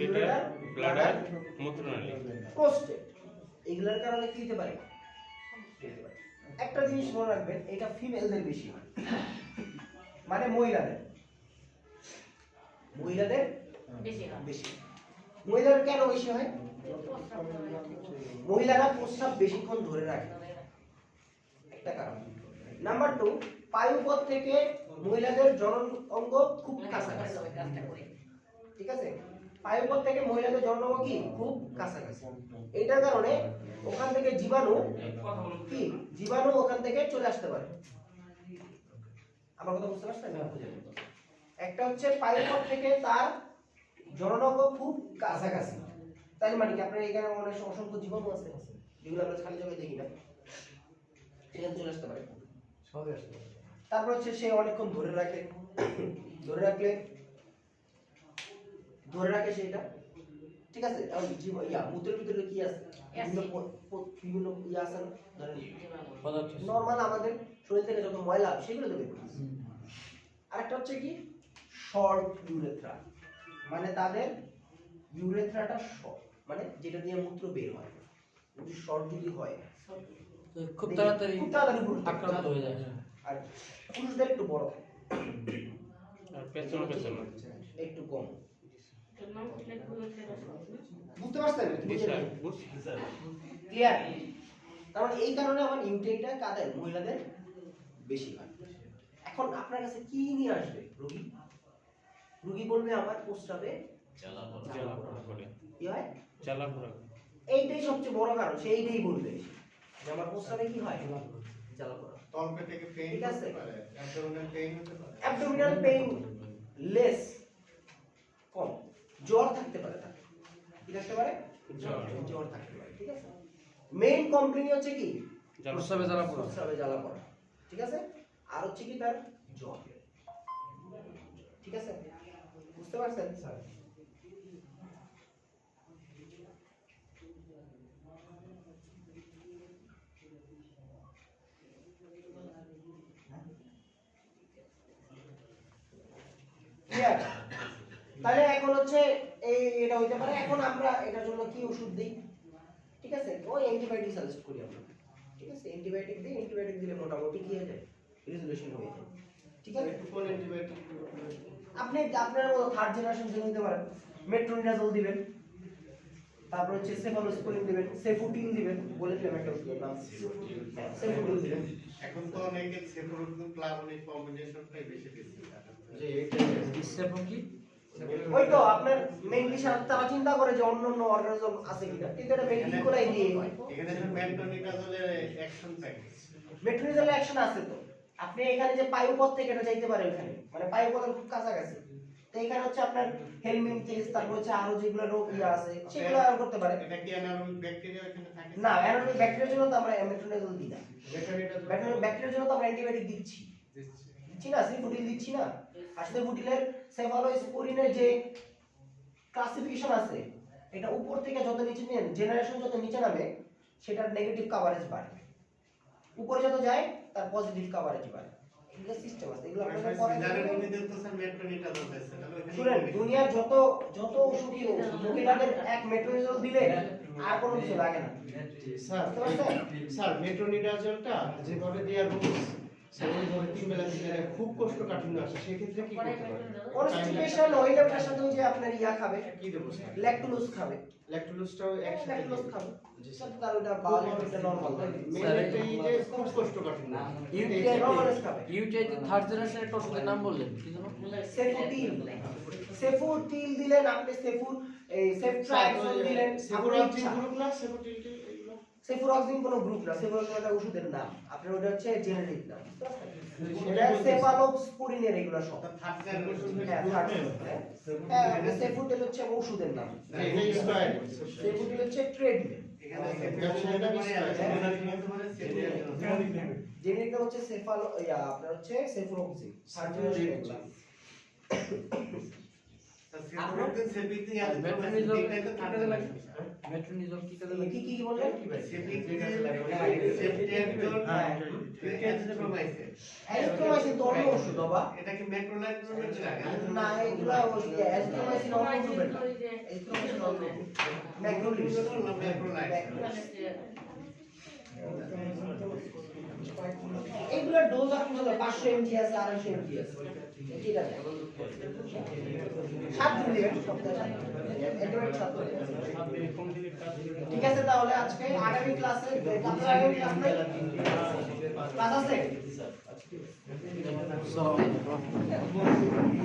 ইউরেটার, ব্লাডার, মূত্রনালী, প্রোস্টেট, এগুলোর কারণে কি হতে পারে? একটা জিনিস মনে রাখবেন, এটা ফিমেলদের বেশি হয়, মানে মহিলাদের বেশি হয়। বেশি। মহিলাদের কেন বেশি হয়? মহিলারা প্রস্রাব বেশিক্ষণ ধরে রাখে, একটা কারণ। নাম্বার 2, পায়ুপথ থেকে মহিলাদের জনন অঙ্গ খুব কাছাকাছি। ঠিক আছে, পায়ুপথ থেকে মহিলাদের জনন অঙ্গ কি খুব কাছাকাছি। এইটার কারণে ওখান থেকে জীবাণু কি, জীবাণু ওখান থেকে চলে আসতে পারে। আমার কথা বুঝতে পারছেন? একটা হচ্ছে পায়ুপথ থেকে তার জনন অঙ্গ খুব কাছাকাছি, তাই মানে কি আপনার এখানে অনেক অসংখ্য জীবাণু আছে যেগুলো আমরা খালি জায়গায় দেখি না, সেখানে চলে আসতে পারে। তারপর হচ্ছে সে অনেকক্ষণ ধরে রাখে, ধরে রাখে সেটা। ঠিক আছে, আর মূত্রের ভিতরে কি আছে, বিভিন্ন ইয়ে আছে না, ধরেন নরমাল আমাদের শরীর থেকে যত ময়লা সেগুলো তো বের করছে। আরেকটা হচ্ছে কি শর্ট ইউরেথ্রা, মানে তাদের ইউরেথ্রাটা শর্ট, মানে যেটা দিয়ে মূত্র বের হয়, যদি শর্ট যদি হয় খুব তাড়াতাড়ি পুরুষ আক্রান্ত হয়ে যায়। আর পুরুষদের একটু বড় থাকে, আর পেছনে একটু কম। তোর নাম উঠলে খুলে ফেলে বুঝতে পারছেন? জি স্যার, বুঝছি স্যার। ক্লিয়ার? তার মানে এই কারণে আমার ইউটিআইটা কাদের, মহিলাদের বেশি হয়। এখন আপনার কাছে কি নিয়ে আসবে রোগী? রোগী বলবে আমার প্রস্রাবে জ্বালাপোড়া করে। কি হয়? জ্বালাপোড়া। এইটাই সবচেয়ে বড় কারণ, সে এইটাই বলবে যে আমার প্রস্রাবে কি হয়, জ্বালাপোড়া। তলপেট থেকে পেইন ঠিক আছে। হতে পারে, অ্যাবডোমিনাল পেইন হতে পারে। অ্যাবডোমিনাল পেইন লেস, কম, জ্বর থাকতে পারে তার। কি থাকতে পারে? জ্বর থাকতে পারে, ঠিক আছে? মেইন কমপ্লেইন হচ্ছে কি? প্রস্রাবে জ্বালা পোড়া। প্রস্রাবে জ্বালা পড়া, ঠিক আছে? আর হচ্ছে কি তার জ্বর, ঠিক আছে? বুঝতে পারছেন স্যার? ক্লিয়ার? তাহলে এখন হচ্ছে এটা হইতে পারে। এখন আমরা এটার জন্য কি ওষুধ দিই? ঠিক আছে, ওই অ্যান্টিবায়োটিক সাজেস্ট করি আমরা, ঠিক আছে? অ্যান্টিবায়োটিক দিই, অ্যান্টিবায়োটিক দিলে মোটামুটি কি হয়ে যায়, রেজুলেশন হয়ে যায়, ঠিক আছে? একটু কোন অ্যান্টিবায়োটিক আপনি আপনার মতো থার্ড জেনারেশন জেনে নিতে পারেন, মেট্রোনিডাজল দিবেন, তারপর হচ্ছে সেফালোস্পোরিন দিবেন, সেফুটিল দিবেন, বলে দিলাম একটা ওষুধের নাম, সেফুটিল দিবেন। এখন তো অনেকে সেফুরোক্সিন প্লাবনিক কম্বিনেশনটাই বেশি দিচ্ছে। যে এটা ইসেপো কি? ওই তো আপনার মেইনলি তারা চিন্তা করে যে অন্য অন্য অর্গানিজম আছে কিনা, কিন্তু এটা মেইনলি কোলাই দিয়ে হয়। এখানে মেন্টোনিকাজলের অ্যাকশন প্যাকেজ। মেট্রোনিডাজলের অ্যাকশন আছে তো। আপনি এখানে যে পায়ুপথ থেকে এটা যাইতে পারে ওখানে, মানে পায়ুপথের খুব কাছাকাছি। তো এখানে হচ্ছে আপনার হেলমিনথেস, তারপর হচ্ছে আরো যেগুলো রোগ আছে সেগুলো আর করতে পারে। এটা কি অ্যানারোবিক ব্যাকটেরিয়া এখানে থাকে? না, অ্যানারোবিক ব্যাকটেরিয়ার জন্য তো আমরা মেট্রোনিডাজল দিই না। ব্যাটারিটা ব্যাকটেরিয়ার জন্য তো আমরা অ্যান্টিবায়োটিক দিচ্ছি না, সেফুটিল দিচ্ছি না। আর সেফুটিলের সেফালোস্পোরিনের যে ক্লাসিফিকেশন আছে, এটা উপর থেকে যত নিচে নেন, জেনারেশন যত নিচে নামে, সেটার নেগেটিভ কভারেজ বাড়ে। উপরে যত যায় তার পজিটিভ কভারেজ বাড়ে। এগুলো সিস্টেম আছে, এগুলো আপনাদের পরে সিজারের রোগীদের তো স্যার মেন্টোনিকাজল দিচ্ছে, তাহলে ওখানে শুনেন, দুনিয়ার যত যত ওষুধই হোক, মহিলাদের এক মেট্রোনিডাজল দিলে আর কোনো কিছু লাগে না। স্যার বুঝতে পারছেন? স্যার মেট্রোনিডাজলটা যেভাবে দেওয়ার রুলস সেভাবে 3 বেলা দিলে খুব কোষ্ঠকাঠিন্য আসে, সেক্ষেত্রে কি করতে পারে? কনস্টিপেশন হইলে ওটার সাথে ওই যে আপনার ইয়া খাবে, কি দেবো স্যার? ল্যাকটোলুস খাবে, ল্যাকটোলুসটাও একসাথে ল্যাকটোলুস দেবো। খাবে। জি সাথে স্যার। তার ওটা বাউল এটা নরমাল লাগে। মেইনলি যে খুব কোষ্ঠকাঠিন্য ইউটিআই নরমাল খাবে। ইউটিআই থার্ড জেনারেশন একটা ওষুধের নাম বললেন কি জানো? সেফুটিল, সেফুটিল দিলেন আপনি, সেফট্রাইজল দিলেন সেফুরক্সিন গ্রুপ না সেফুটিলটি এগুলো সেফুরক্সিন কোনো গ্রুপ না, সেফুরক্সিন একটা ওষুধের নাম, আপনার ওটা হচ্ছে জেনেরিক নাম, বুঝতে পারছেন? এটা সেফালোস্পোরিনের এগুলো সব। থার্ড জেনারেশন হ্যাঁ, থার্ড হ্যাঁ, সেফুটিল হচ্ছে ওষুধের নাম, এটা স্কয়ার সেফুটিল হচ্ছে ট্রেডমেন, এখানে সেফুরোক্সিনটা মানে আছে, মানে সেফুরোক্সিন জেনেরিক নাম হচ্ছে আপনার হচ্ছে সেফুরক্সিন। সেফুরোক্সিন সেফিক্সিন আছে, মেট্রোনিডাজল এটাই তো থার্ড জেনারেশন। মেট্রোনিডাজল কি কাজে লাগে? কি বললেন? অ্যাজিথ্রোমাইসিন তো অন্য ওষুধ বাবা। এটা কি ম্যাক্রোলাইট্রোমেট লাগে? না, এগুলা ওই অ্যাজিথ্রোমাইসিন অন্য গ্রুপের না, অ্যাজিথ্রোমাইসিন অন্য গ্রুপ, ম্যাক্রোলিস। এগুলা ডোজ আপনি 500 mg আছে, 250 mg আছে, ঠিক আছে? 7 দিন দিবেন, সপ্তাহে 7 দিন। অ্যান্টিবায়োটিক 7 দিন। ঠিক আছে, তাহলে আজকে আগামী ক্লাসে আপনার আগামী ক্লাস নাই? ক্লাস আছে?